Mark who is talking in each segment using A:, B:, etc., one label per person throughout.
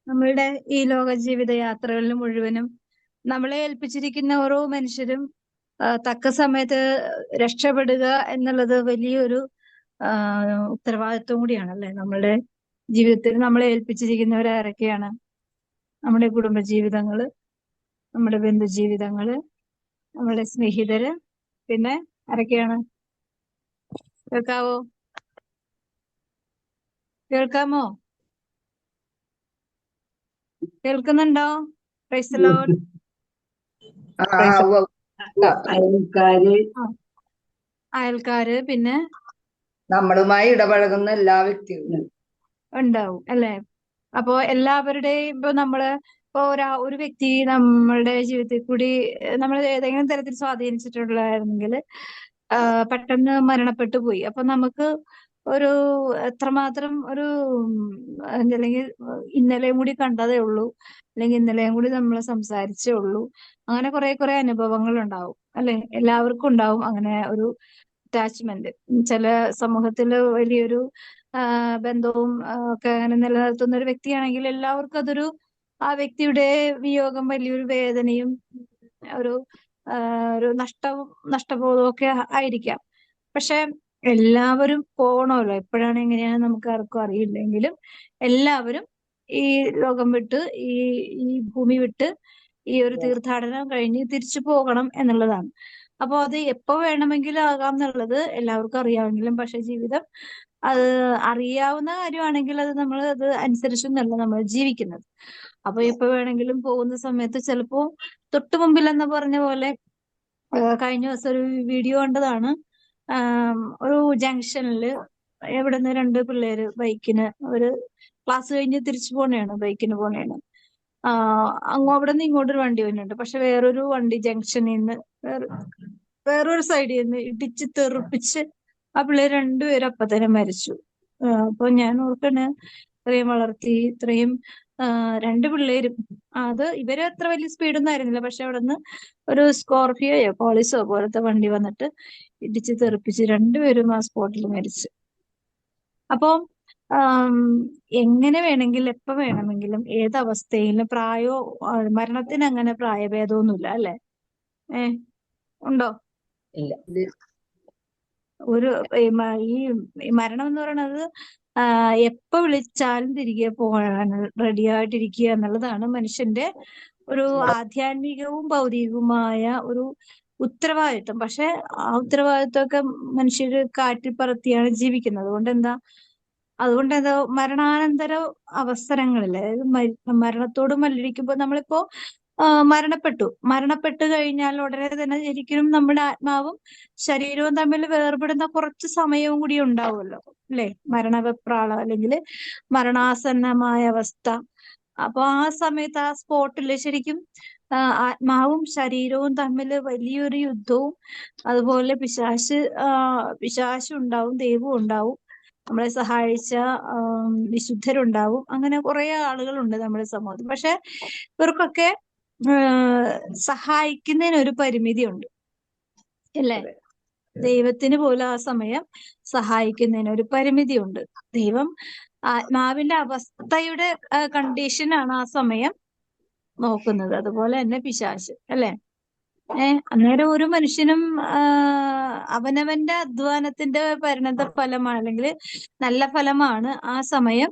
A: നമ്മളുടെ ഈ ലോക ജീവിത യാത്രകളിൽ മുഴുവനും നമ്മളെ ഏൽപ്പിച്ചിരിക്കുന്ന ഓരോ മനുഷ്യരും തക്ക സമയത്ത് രക്ഷപ്പെടുക എന്നുള്ളത് വലിയൊരു ആ, ഉത്തരവാദിത്വം കൂടിയാണല്ലേ. നമ്മളുടെ ജീവിതത്തിൽ നമ്മളെ ഏൽപ്പിച്ചിരിക്കുന്നവരാരൊക്കെയാണ്? നമ്മുടെ കുടുംബജീവിതങ്ങള്, നമ്മുടെ ബന്ധുജീവിതങ്ങള്, നമ്മുടെ സ്നേഹിതര്, പിന്നെ ആരൊക്കെയാണ്? കേൾക്കാവോ? കേൾക്കാമോ? കേൾക്കുന്നുണ്ടോ? Praise the Lord.
B: ആ ഉവ്വ്
C: അയൽക്കാര്
A: അയൽക്കാര്, പിന്നെ
B: നമ്മളുമായി ഇടപഴകുന്ന എല്ലാ വ്യക്തികളും
A: ഉണ്ടാവും അല്ലെ. അപ്പോ എല്ലാവരുടെയും ഇപ്പൊ നമ്മള് ഇപ്പൊ ഒരു വ്യക്തി നമ്മളുടെ ജീവിതത്തിൽ കൂടി നമ്മൾ ഏതെങ്കിലും തരത്തിൽ സ്വാധീനിച്ചിട്ടുള്ളതായിരുന്നെങ്കിൽ പെട്ടെന്ന് മരണപ്പെട്ടു പോയി. അപ്പൊ നമുക്ക് ഒരു എത്രമാത്രം ഒരു അല്ലെങ്കിൽ ഇന്നലെയും കൂടി കണ്ടതേ ഉള്ളൂ, അല്ലെങ്കിൽ ഇന്നലെയും കൂടി നമ്മൾ സംസാരിച്ചേ ഉള്ളൂ, അങ്ങനെ കുറെ അനുഭവങ്ങൾ ഉണ്ടാവും അല്ലെ. എല്ലാവർക്കും ഉണ്ടാവും അങ്ങനെ ഒരു അറ്റാച്ച്മെന്റ്. ചില സമൂഹത്തില് വലിയൊരു ബന്ധവും ഒക്കെ അങ്ങനെ നിലനിർത്തുന്ന ഒരു വ്യക്തിയാണെങ്കിൽ എല്ലാവർക്കും അതൊരു ആ വ്യക്തിയുടെ വിയോഗം വലിയൊരു വേദനയും ഒരു ഒരു നഷ്ടബോധവും ഒക്കെ ആയിരിക്കാം. പക്ഷെ എല്ലാവരും പോകണമല്ലോ, എപ്പോഴാണ് എങ്ങനെയാണ് നമുക്ക് ആർക്കും അറിയില്ലെങ്കിലും എല്ലാവരും ഈ ലോകം വിട്ട് ഈ ഈ ഭൂമി വിട്ട് ഈ ഒരു തീർത്ഥാടനം കഴിഞ്ഞ് തിരിച്ചു പോകണം എന്നുള്ളതാണ്. അപ്പൊ അത് എപ്പോ വേണമെങ്കിലും ആകാം എന്നുള്ളത് എല്ലാവർക്കും അറിയാമെങ്കിലും, പക്ഷെ ജീവിതം അത് അറിയാവുന്ന കാര്യമാണെങ്കിൽ അത് അനുസരിച്ചൊന്നല്ല നമ്മൾ ജീവിക്കുന്നത്. അപ്പൊ എപ്പോ വേണമെങ്കിലും പോകുന്ന സമയത്ത് ചിലപ്പോ തൊട്ടു മുമ്പിൽ എന്ന് പറഞ്ഞ പോലെ കഴിഞ്ഞ ദിവസം ഒരു വീഡിയോ കണ്ടതാണ്. ഒരു ജംഗ്ഷനില് എവിടുന്ന് രണ്ട് പിള്ളേര് ബൈക്കിന് ഒരു ക്ലാസ് കഴിഞ്ഞ് തിരിച്ചു പോണേണ്, ബൈക്കിന് പോണേണ്. അവിടെ നിന്ന് ഇങ്ങോട്ടൊരു വണ്ടി വന്നിട്ടുണ്ട്. പക്ഷെ വേറൊരു വണ്ടി ജംഗ്ഷനിൽ നിന്ന് വേറൊരു സൈഡിൽ നിന്ന് ഇടിച്ച് തെറിപ്പിച്ച് ആ പിള്ളേർ രണ്ടുപേരും അപ്പൊ തന്നെ മരിച്ചു. അപ്പൊ ഞാൻ ഓർക്കണ്, ഇത്രയും വളർത്തി ഇത്രയും രണ്ട് പിള്ളേരും അത് ഇവര് അത്ര വലിയ സ്പീഡൊന്നും ആയിരുന്നില്ല, പക്ഷെ അവിടെ നിന്ന് ഒരു സ്കോർപിയോയോ പോളിസോ പോലത്തെ വണ്ടി വന്നിട്ട് ഇടിച്ച് തെറിപ്പിച്ച് രണ്ടുപേരും ആ സ്പോട്ടിൽ മരിച്ചു. അപ്പൊ എങ്ങനെ വേണമെങ്കിലും എപ്പോ വേണമെങ്കിലും ഏതവസ്ഥയിലും മരണത്തിന് അങ്ങനെ പ്രായഭേദമൊന്നുമില്ല അല്ലെ. ഉണ്ടോ?
C: ഇല്ല.
A: ഒരു ഈ മരണം എന്ന് പറയുന്നത് എപ്പോ വിളിച്ചാലും തിരികെ പോകാൻ റെഡി ആയിട്ടിരിക്കുക എന്നുള്ളതാണ് മനുഷ്യന്റെ ഒരു ആധ്യാത്മികവും ഭൗതികവുമായ ഒരു ഉത്തരവാദിത്വം. പക്ഷെ ആ ഉത്തരവാദിത്വമൊക്കെ മനുഷ്യര് കാറ്റിപ്പറത്തിയാണ് ജീവിക്കുന്നത്. അതുകൊണ്ട് എന്താ മരണാനന്തര അവസരങ്ങളിൽ, അതായത് മരണത്തോട് മല്ലിടിക്കുമ്പോൾ നമ്മളിപ്പോ മരണപ്പെട്ടു കഴിഞ്ഞാൽ ഉടനെ തന്നെ ശരിക്കും നമ്മുടെ ആത്മാവും ശരീരവും തമ്മിൽ വേർപെടുന്ന കുറച്ച് സമയവും കൂടി ഉണ്ടാവുമല്ലോ അല്ലെ. മരണവെപ്രാളം അല്ലെങ്കിൽ മരണാസന്നമായ അവസ്ഥ. അപ്പൊ ആ സമയത്ത് ആ സ്പോട്ടില് ശരിക്കും ആത്മാവും ശരീരവും തമ്മിൽ വലിയൊരു യുദ്ധവും, അതുപോലെ പിശാചും ഉണ്ടാവും, ദൈവവും ഉണ്ടാവും, നമ്മളെ സഹായിച്ച വിശുദ്ധരുണ്ടാവും. അങ്ങനെ കുറെ ആളുകളുണ്ട് നമ്മുടെ സമൂഹത്തിൽ. പക്ഷെ ഇവർക്കൊക്കെ സഹായിക്കുന്നതിനൊരു പരിമിതിയുണ്ട് അല്ലേ. ദൈവത്തിന് പോലും ആ സമയം സഹായിക്കുന്നതിന് ഒരു പരിമിതിയുണ്ട്. ദൈവം ആത്മാവിന്റെ അവസ്ഥയുടെ കണ്ടീഷനാണ് ആ സമയം നോക്കുന്നത്. അതുപോലെ തന്നെ പിശാച് അല്ലെ. അന്നേരം ഒരു മനുഷ്യനും അവനവന്റെ അധ്വാനത്തിന്റെ പരിണത ഫലമാണ്, അല്ലെങ്കിൽ നല്ല ഫലമാണ് ആ സമയം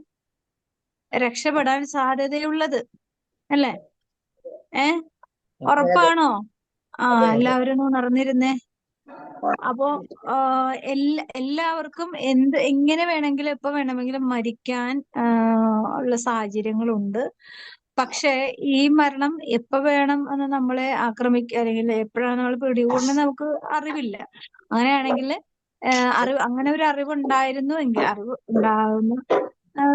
A: രക്ഷപ്പെടാൻ സാധ്യതയുള്ളത് അല്ലെ. ഉറപ്പാണോ? എല്ലാവരും ഉണർന്നിരുന്നേ. അപ്പോ എല്ലാവർക്കും എങ്ങനെ വേണമെങ്കിലും എപ്പോ വേണമെങ്കിലും മരിക്കാൻ ഉള്ള സാഹചര്യങ്ങളുണ്ട്. പക്ഷെ ഈ മരണം എപ്പോ വേണം എന്ന് നമ്മളെ ആക്രമിക്കുക അല്ലെങ്കിൽ എപ്പോഴാണ് നമ്മൾ പിടികൂടുന്നത് നമുക്ക് അറിവില്ല. അങ്ങനെയാണെങ്കിൽ അങ്ങനെ ഒരു അറിവ് ഉണ്ടാകുന്ന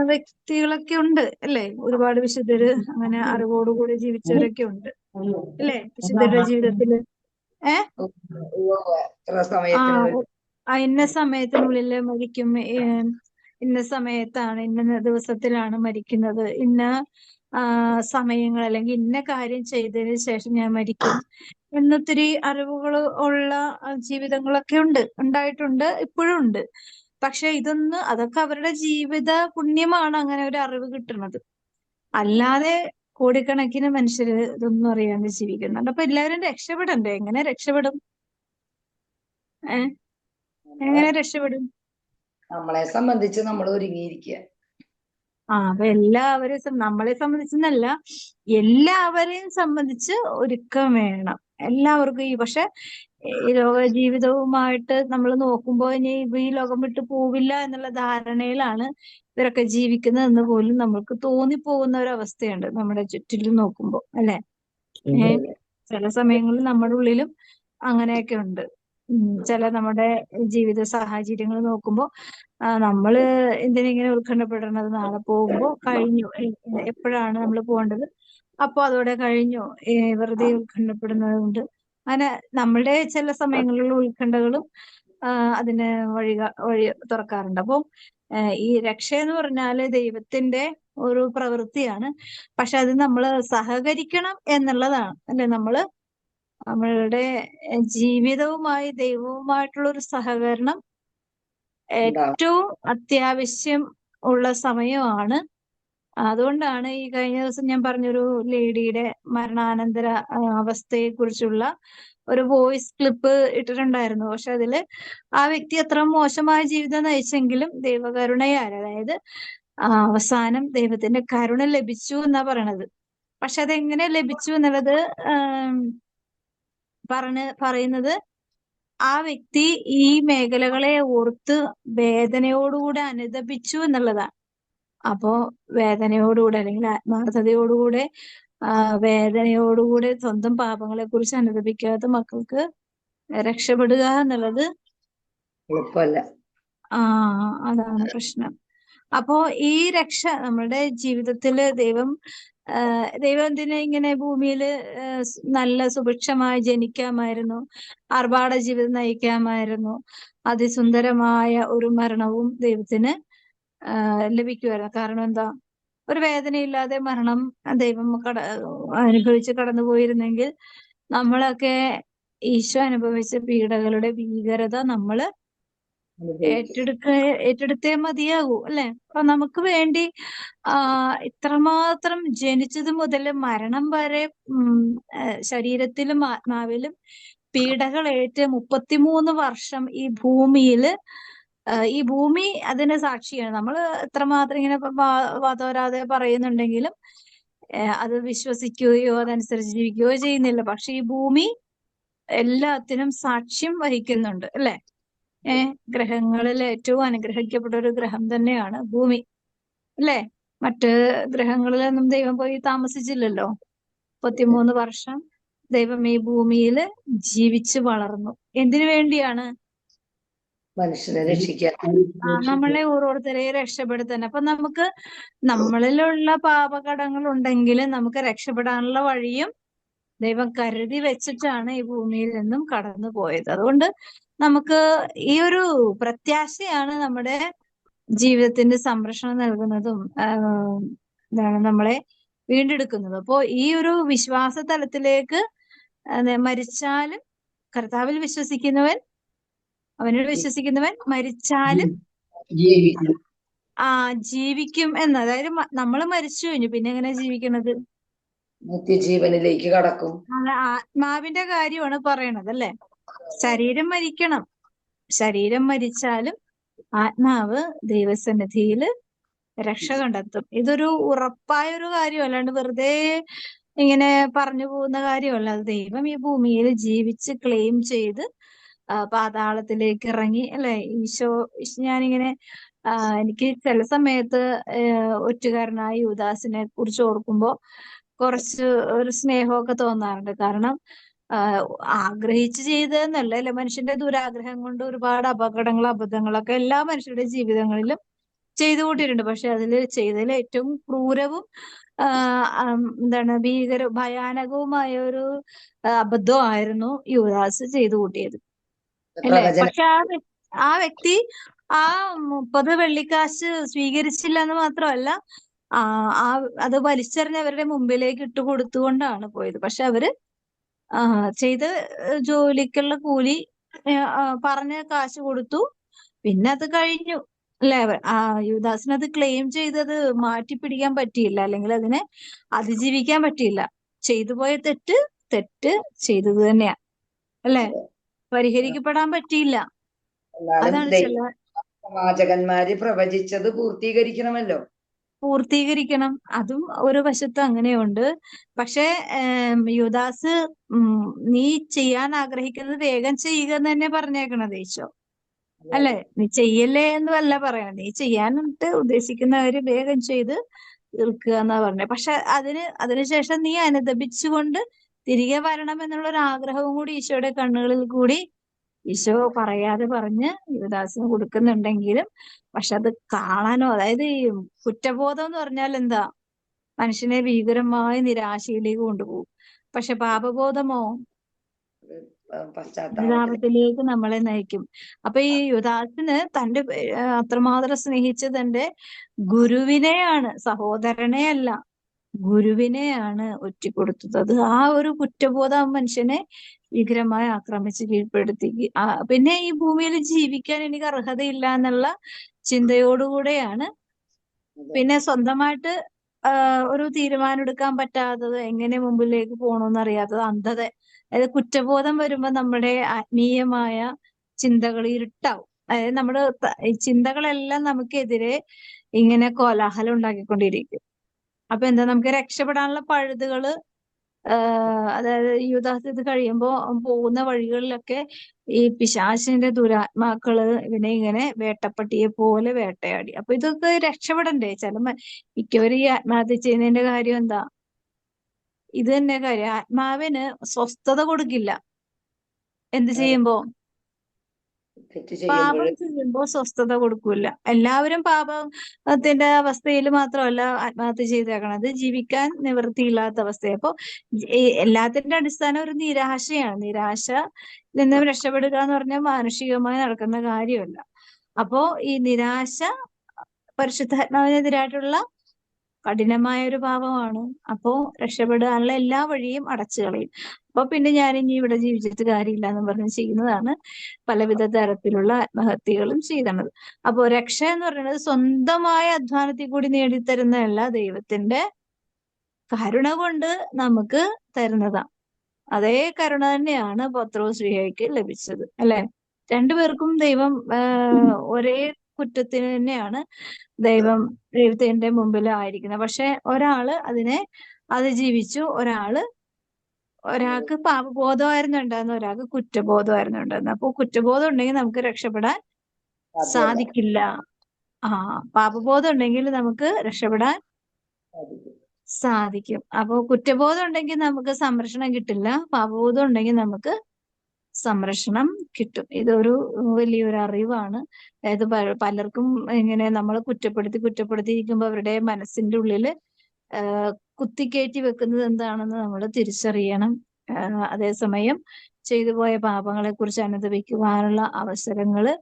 A: വ്യക്തികളൊക്കെ ഉണ്ട് അല്ലേ. ഒരുപാട് വിശുദ്ധര് അങ്ങനെ അറിവോടുകൂടി ജീവിച്ചവരൊക്കെ ഉണ്ട് അല്ലേ, വിശുദ്ധരുടെ ജീവിതത്തില്. ഇന്ന സമയത്തിനുള്ളിൽ മരിക്കും, ഇന്ന സമയത്താണ്, ഇന്ന ദിവസത്തിലാണ് മരിക്കുന്നത്, ഇന്ന സമയങ്ങൾ അല്ലെങ്കിൽ ഇന്ന കാര്യം ചെയ്തതിന് ശേഷം ഞാൻ മരിക്കും എന്നൊത്തിരി അറിവുകൾ ഉള്ള ജീവിതങ്ങളൊക്കെ ഉണ്ടായിട്ടുണ്ട്, ഇപ്പോഴും ഉണ്ട്. പക്ഷെ അതൊക്കെ അവരുടെ ജീവിത പുണ്യമാണ് അങ്ങനെ ഒരു അറിവ് കിട്ടുന്നത്. അല്ലാതെ കോടിക്കണക്കിന് മനുഷ്യര് ഇതൊന്നും അറിയാണ്ട് ജീവിക്കുന്നുണ്ട്. അപ്പൊ എല്ലാവരും രക്ഷപ്പെടണ്ടേ? എങ്ങനെ രക്ഷപ്പെടും? ഏഹ് എങ്ങനെ രക്ഷപ്പെടും?
B: നമ്മളെ സംബന്ധിച്ച് നമ്മൾ ഒരുങ്ങിയിരിക്കുക.
A: അപ്പൊ നമ്മളെ സംബന്ധിച്ചെന്നല്ല, എല്ലാവരെയും സംബന്ധിച്ച് ഒരുക്കം വേണം. എല്ലാവർക്കും പക്ഷെ ഈ ലോക ജീവിതവുമായിട്ട് നമ്മൾ നോക്കുമ്പോൾ ഇനി ഈ ലോകം വിട്ടു പോവില്ല എന്നുള്ള ധാരണയിലാണ് ഇവരൊക്കെ ജീവിക്കുന്നതെന്ന് പോലും നമുക്ക് തോന്നിപ്പോകുന്ന ഒരു അവസ്ഥയുണ്ട് നമ്മുടെ ചുറ്റിലും നോക്കുമ്പോൾ, അല്ലെ? ചില സമയങ്ങളിൽ നമ്മുടെ ഉള്ളിലും അങ്ങനെയൊക്കെ ഉണ്ട്. ചില നമ്മുടെ ജീവിത സാഹചര്യങ്ങൾ നോക്കുമ്പോൾ നമ്മള് എന്തിനിങ്ങനെ ഉത്കണ്ഠപ്പെടണത്? നാളെ പോകുമ്പോ കഴിഞ്ഞു, എപ്പോഴാണ് നമ്മൾ പോകേണ്ടത് അപ്പൊ അതോടെ കഴിഞ്ഞു, വെറുതെ ഉത്കണ്ഠപ്പെടുന്നത് കൊണ്ട് അങ്ങനെ നമ്മളുടെ ചില സമയങ്ങളിലുള്ള ഉത്കണ്ഠകളും അതിന് വഴി തുറക്കാറുണ്ട്. അപ്പൊ ഈ രക്ഷ എന്ന് പറഞ്ഞാല് ദൈവത്തിന്റെ ഒരു പ്രവൃത്തിയാണ്. പക്ഷെ അത് നമ്മൾ സഹകരിക്കണം എന്നുള്ളതാണ്, അല്ലെ? നമ്മളുടെ ജീവിതവുമായി ദൈവവുമായിട്ടുള്ള ഒരു സഹകരണം ഏറ്റവും അത്യാവശ്യം ഉള്ള സമയമാണ്. അതുകൊണ്ടാണ് ഈ കഴിഞ്ഞ ദിവസം ഞാൻ പറഞ്ഞൊരു ലേഡിയുടെ മരണാനന്തര അവസ്ഥയെ കുറിച്ചുള്ള ഒരു വോയിസ് ക്ലിപ്പ് ഇട്ടിട്ടുണ്ടായിരുന്നു. പക്ഷെ അതില് ആ വ്യക്തി അത്ര മോശമായ ജീവിതം നയിച്ചെങ്കിലും ദൈവകരുണയാൽ, അതായത് അവസാനം ദൈവത്തിന്റെ കരുണ ലഭിച്ചു എന്നാ പറയണത്. പക്ഷെ അതെങ്ങനെ ലഭിച്ചു എന്നുള്ളത് പറയുന്നത് ആ വ്യക്തി ഈ മേഖലകളെ ഓർത്ത് വേദനയോടുകൂടെ അനുതപിച്ചു എന്നുള്ളതാണ്. അപ്പോ വേദനയോടുകൂടെ അല്ലെങ്കിൽ ആത്മാർത്ഥതയോടുകൂടെ വേദനയോടുകൂടെ സ്വന്തം പാപങ്ങളെ കുറിച്ച് അനുതപിക്കാത്ത മക്കൾക്ക് രക്ഷപ്പെടുക എന്നുള്ളത്
B: എളുപ്പമല്ല.
A: അതാണ് പ്രശ്നം. അപ്പോ ഈ രക്ഷ നമ്മുടെ ജീവിതത്തില് ദൈവം എന്തിനെ ഇങ്ങനെ ഭൂമിയിൽ നല്ല സുഭിക്ഷമായി ജനിക്കാമായിരുന്നു, ആർഭാട ജീവിതം നയിക്കാമായിരുന്നു, അതിസുന്ദരമായ ഒരു മരണവും ദൈവത്തിന് ലഭിക്കുമായിരുന്നു. കാരണം എന്താ? ഒരു വേദനയില്ലാതെ മരണം ദൈവം അനുഭവിച്ച് കടന്നു പോയിരുന്നെങ്കിൽ നമ്മളൊക്കെ ഈശോ അനുഭവിച്ച പീഡകളുടെ ഭീകരത നമ്മള് ഏറ്റെടുത്തേ മതിയാകൂ, അല്ലെ? അപ്പൊ നമുക്ക് വേണ്ടി ഇത്രമാത്രം ജനിച്ചത് മുതൽ മരണം വരെ ശരീരത്തിലും ആത്മാവിലും പീഡകളേറ്റ് 33 വർഷം ഈ ഭൂമി അതിന് സാക്ഷിയാണ്. നമ്മൾ എത്രമാത്രം ഇങ്ങനെ വാതോരാതെ പറയുന്നുണ്ടെങ്കിലും അത് വിശ്വസിക്കുകയോ അതനുസരിച്ച് ജീവിക്കുകയോ ചെയ്യുന്നില്ല. പക്ഷെ ഈ ഭൂമി എല്ലാത്തിനും സാക്ഷ്യം വഹിക്കുന്നുണ്ട്, അല്ലെ? ഗ്രഹങ്ങളിൽ ഏറ്റവും അനുഗ്രഹിക്കപ്പെട്ട ഒരു ഗ്രഹം തന്നെയാണ് ഭൂമി, അല്ലെ? മറ്റ് ഗ്രഹങ്ങളിലൊന്നും ദൈവം പോയി താമസിച്ചില്ലല്ലോ. 33 വർഷം ദൈവം ഈ ഭൂമിയിൽ ജീവിച്ച് വളർന്നു. എന്തിനു വേണ്ടിയാണ്?
B: മനുഷ്യനെ രക്ഷിക്കാൻ,
A: നമ്മളെ ഓരോരുത്തരെ രക്ഷപ്പെടുത്താൻ. അപ്പൊ നമുക്ക് നമ്മളിലുള്ള പാപകടങ്ങൾ ഉണ്ടെങ്കിൽ നമുക്ക് രക്ഷപ്പെടാനുള്ള വഴിയും ദൈവം കരുതി വെച്ചിട്ടാണ് ഈ ഭൂമിയിൽ നിന്നും കടന്നു പോയത്. അതുകൊണ്ട് നമുക്ക് ഈ ഒരു പ്രത്യാശയാണ് നമ്മുടെ ജീവിതത്തിന്റെ സംരക്ഷണം നൽകുന്നതും നമ്മളെ വീണ്ടെടുക്കുന്നത്. അപ്പോ ഈ ഒരു വിശ്വാസ തലത്തിലേക്ക് മരിച്ചാലും കർത്താവിൽ അവനോട് വിശ്വസിക്കുന്നവൻ മരിച്ചാലും ജീവിക്കും എന്ന്. അതായത് നമ്മൾ മരിച്ചു കഴിഞ്ഞു, പിന്നെ എങ്ങനെ ജീവിക്കണത്?
B: നിത്യജീവനിലേക്ക് കടക്കും.
A: ആത്മാവിന്റെ കാര്യമാണ് പറയണത്, അല്ലെ? ശരീരം മരിക്കണം, ശരീരം മരിച്ചാലും ആത്മാവ് ദൈവസന്നിധിയിൽ രക്ഷ കണ്ടെത്തും. ഇതൊരു ഉറപ്പായ ഒരു കാര്യം, അല്ലാണ്ട് വെറുതെ ഇങ്ങനെ പറഞ്ഞു പോകുന്ന കാര്യമല്ല. അത് ദൈവം ഈ ഭൂമിയിൽ ജീവിച്ച് ക്ലെയിം ചെയ്ത് പാതാളത്തിലേക്ക് ഇറങ്ങി, അല്ലെ? ഞാനിങ്ങനെ എനിക്ക് ചില സമയത്ത് ഒറ്റുകാരനായ യൂദാസിനെ കുറിച്ച് ഓർക്കുമ്പോ കുറച്ച് ഒരു സ്നേഹമൊക്കെ തോന്നാറുണ്ട്. കാരണം ആഗ്രഹിച്ച് ചെയ്തതെന്നല്ല, അല്ലെ? മനുഷ്യന്റെ ദുരാഗ്രഹം കൊണ്ട് ഒരുപാട് അബദ്ധങ്ങളൊക്കെ എല്ലാ മനുഷ്യരുടെ ജീവിതങ്ങളിലും ചെയ്തു കൂട്ടിയിട്ടുണ്ട്. പക്ഷെ ചെയ്തതിൽ ഏറ്റവും ക്രൂരവും ഭയാനകവുമായ ഒരു അബദ്ധമായിരുന്നു യൂദാസ് ചെയ്തു കൂട്ടിയത്, അല്ലേ? പക്ഷെ ആ വ്യക്തി 30 വെള്ളിക്കാശ് സ്വീകരിച്ചില്ല എന്ന് മാത്രമല്ല, അത് വലിച്ചെറിഞ്ഞവരുടെ മുമ്പിലേക്ക് ഇട്ടുകൊടുത്തുകൊണ്ടാണ് പോയത്. പക്ഷെ അവര് ചെയ്ത ജോലിക്കുള്ള കൂലി പറഞ്ഞ കാശ് കൊടുത്തു, പിന്നെ അത് കഴിഞ്ഞു. അല്ലെ? യുവദാസിന് അത് ക്ലെയിം ചെയ്തത് മാറ്റിപ്പിടിക്കാൻ പറ്റിയില്ല, അല്ലെങ്കിൽ അതിനെ അതിജീവിക്കാൻ പറ്റിയില്ല. ചെയ്തു പോയ തെറ്റ് തെറ്റ് ചെയ്തത് തന്നെയാ, അല്ലെ? പരിഹരിക്കപ്പെടാൻ പറ്റിയില്ല.
B: എന്നാലും
A: അതാണ് ചില
B: പ്രവാചകന്മാര് പ്രവചിച്ചത് പൂർത്തീകരിക്കണമല്ലോ.
A: പൂർത്തീകരിക്കണം. അതും ഒരു വശത്ത് അങ്ങനെയുണ്ട്. പക്ഷെ യുദാസ് നീ ചെയ്യാൻ ആഗ്രഹിക്കുന്നത് വേഗം ചെയ്യുക എന്ന് തന്നെ പറഞ്ഞേക്കണത് ഈശോ, അല്ലെ? നീ ചെയ്യല്ലേ എന്നും അല്ല പറയണത്, നീ ചെയ്യാനായിട്ട് ഉദ്ദേശിക്കുന്ന കാര്യം വേഗം ചെയ്ത് തീർക്കുക എന്നാ പറഞ്ഞത്. പക്ഷെ അതിനുശേഷം നീ അനുദപിച്ചുകൊണ്ട് തിരികെ വരണം എന്നുള്ള ഒരു ആഗ്രഹവും കൂടി ഈശോയുടെ കണ്ണുകളിൽ കൂടി ഈശോ പറയാതെ പറഞ്ഞ് യുവദാസിന് കൊടുക്കുന്നുണ്ടെങ്കിലും, പക്ഷെ അത് കാണാനോ, അതായത് ഈ കുറ്റബോധം എന്ന് പറഞ്ഞാൽ എന്താ? മനുഷ്യനെ ഭീകരമായ നിരാശയിലേക്ക് കൊണ്ടുപോകും. പക്ഷെ പാപബോധമോ
B: പശ്ചാത്താപത്തില്
A: അനുതാപത്തിലേക്ക് നമ്മളെ നയിക്കും. അപ്പൊ ഈ യുദാസിന് തന്റെ അത്രമാത്രം സ്നേഹിച്ച തന്റെ ഗുരുവിനെയാണ്, സഹോദരനെ അല്ല, ഗുരുവിനെയാണ് ഒറ്റിക്കൊടുത്തത്. അത് ആ ഒരു കുറ്റബോധം മനുഷ്യനെ ഭീകരമായി ആക്രമിച്ച് കീഴ്പ്പെടുത്തി. പിന്നെ ഈ ഭൂമിയിൽ ജീവിക്കാൻ എനിക്ക് അർഹതയില്ല എന്നുള്ള ചിന്തയോടുകൂടെയാണ് പിന്നെ സ്വന്തമായിട്ട് ഒരു തീരുമാനം എടുക്കാൻ പറ്റാത്തത്, എങ്ങനെ മുമ്പിലേക്ക് പോകണമെന്ന് അറിയാത്തത്, അന്ധത. അതായത് കുറ്റബോധം വരുമ്പോ നമ്മുടെ ആത്മീയമായ ചിന്തകൾ ഇരുട്ടാവും. അതായത് നമ്മുടെ ഈ ചിന്തകളെല്ലാം നമുക്കെതിരെ ഇങ്ങനെ കോലാഹലം ഉണ്ടാക്കിക്കൊണ്ടിരിക്കും. അപ്പൊ എന്താ, നമുക്ക് രക്ഷപ്പെടാനുള്ള പഴുതുകള് അതായത് യുദാസ് ഇത് കഴിയുമ്പോ പോകുന്ന വഴികളിലൊക്കെ ഈ പിശാചിന്റെ ദുരാത്മാക്കള് ഇവനെ ഇങ്ങനെ വേട്ടപ്പട്ടിയെ പോലെ വേട്ടയാടി. അപ്പൊ ഇതൊക്കെ രക്ഷപ്പെടണ്ടേ? മിക്കവരും ഈ ആത്മഹത്യ ചെയ്യുന്നതിന്റെ കാര്യം എന്താ? ഇത് തന്നെ കാര്യം. ആത്മാവിന് സ്വസ്ഥത കൊടുക്കില്ല. എന്ത് ചെയ്യുമ്പോ?
B: തെറ്റ്
A: പാപം
B: ചെയ്യുമ്പോൾ
A: ചെയ്യുമ്പോ സ്വസ്ഥത കൊടുക്കൂല. എല്ലാവരും പാപത്തിന്റെ അവസ്ഥയിൽ മാത്രമല്ല ആത്മഹത്യ ചെയ്തേക്കണത്, ജീവിക്കാൻ നിവൃത്തിയില്ലാത്ത അവസ്ഥയെ. അപ്പൊ എല്ലാത്തിന്റെ അടിസ്ഥാനം ഒരു നിരാശയാണ്. നിരാശ നിന്നും രക്ഷപ്പെടുക എന്ന് പറഞ്ഞാൽ മാനുഷികമായി നടക്കുന്ന കാര്യമല്ല. അപ്പോ ഈ നിരാശ പരിശുദ്ധാത്മാവിനെതിരായിട്ടുള്ള കഠിനമായ ഒരു പാപമാണ്. അപ്പോ രക്ഷപ്പെടാനുള്ള എല്ലാ വഴിയും അടച്ചു കളയും. അപ്പൊ പിന്നെ ഞാൻ ഇനി ഇവിടെ ജീവിച്ചിട്ട് കാര്യമില്ല എന്ന് പറഞ്ഞ് ചെയ്യുന്നതാണ് പലവിധ തരത്തിലുള്ള ആത്മഹത്യകളും ചെയ്യുന്നത്. അപ്പോ രക്ഷ എന്ന് പറയുന്നത് സ്വന്തമായ അധ്വാനത്തിൽ കൂടി നേടിത്തരുന്നതല്ല, ദൈവത്തിന്റെ കരുണ കൊണ്ട് നമുക്ക് തരുന്നതാ. അതേ കരുണ തന്നെയാണ് പത്രോസ്ലീഹയ്ക്ക് ലഭിച്ചത്, അല്ലെ? രണ്ടുപേർക്കും ദൈവം ഒരേ കുറ്റത്തിന് തന്നെയാണ് ദൈവത്തിന്റെ മുമ്പിൽ ആയിരിക്കുന്നത്. പക്ഷെ ഒരാള് അതിനെ അതിജീവിച്ചു, ഒരാൾക്ക് പാപബോധമായിരുന്നു ഉണ്ടായിരുന്നത്, ഒരാൾക്ക് കുറ്റബോധമായിരുന്നു ഉണ്ടായിരുന്നത്. അപ്പൊ കുറ്റബോധം ഉണ്ടെങ്കിൽ നമുക്ക് രക്ഷപ്പെടാൻ സാധിക്കില്ല. പാപബോധം ഉണ്ടെങ്കിൽ നമുക്ക് രക്ഷപ്പെടാൻ സാധിക്കും. അപ്പൊ കുറ്റബോധം ഉണ്ടെങ്കിൽ നമുക്ക് സംരക്ഷണം കിട്ടില്ല, പാപബോധം ഉണ്ടെങ്കിൽ നമുക്ക് സംരക്ഷണം കിട്ടും. ഇതൊരു വലിയൊരു അറിവാണ്. അതായത് പലർക്കും ഇങ്ങനെ നമ്മൾ കുറ്റപ്പെടുത്തിയിരിക്കുമ്പോൾ അവരുടെ മനസ്സിന്റെ ഉള്ളില് കുത്തിക്കയറ്റി വെക്കുന്നത് എന്താണെന്ന് നമ്മൾ തിരിച്ചറിയണം. അതേസമയം ചെയ്തു പോയ പാപങ്ങളെ കുറിച്ച് അനുദപിക്കുവാനുള്ള അവസരങ്ങള്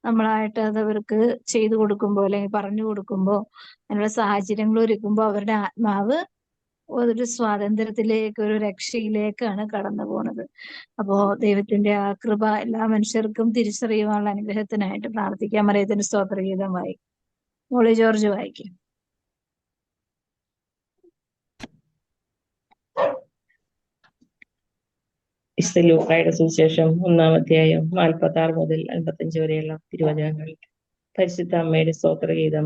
A: നമ്മളായിട്ട് അത് അവർക്ക് ചെയ്തു കൊടുക്കുമ്പോൾ അല്ലെങ്കിൽ പറഞ്ഞു കൊടുക്കുമ്പോൾ, അതിനുള്ള സാഹചര്യങ്ങൾ ഒരുക്കുമ്പോൾ അവരുടെ ആത്മാവ് ഒരു സ്വാതന്ത്ര്യത്തിലേക്ക്, ഒരു രക്ഷയിലേക്കാണ് കടന്നു പോണത്. അപ്പോ ദൈവത്തിന്റെ ആ കൃപ എല്ലാ മനുഷ്യർക്കും തിരിച്ചറിയുവാനുള്ള അനുഗ്രഹത്തിനായിട്ട് പ്രാർത്ഥിക്കാം. മറിയത്തിന്റെ സ്തോത്രഗീതം വായിക്കും. മോളി ജോർജ് വായിക്കും.
D: ലൂക്കായുടെ സുവിശേഷം 1-ാം അധ്യായം 46 മുതൽ 55 വരെയുള്ള തിരുവചനങ്ങൾ. പരിശുദ്ധ അമ്മയുടെ സ്തോത്രഗീതം.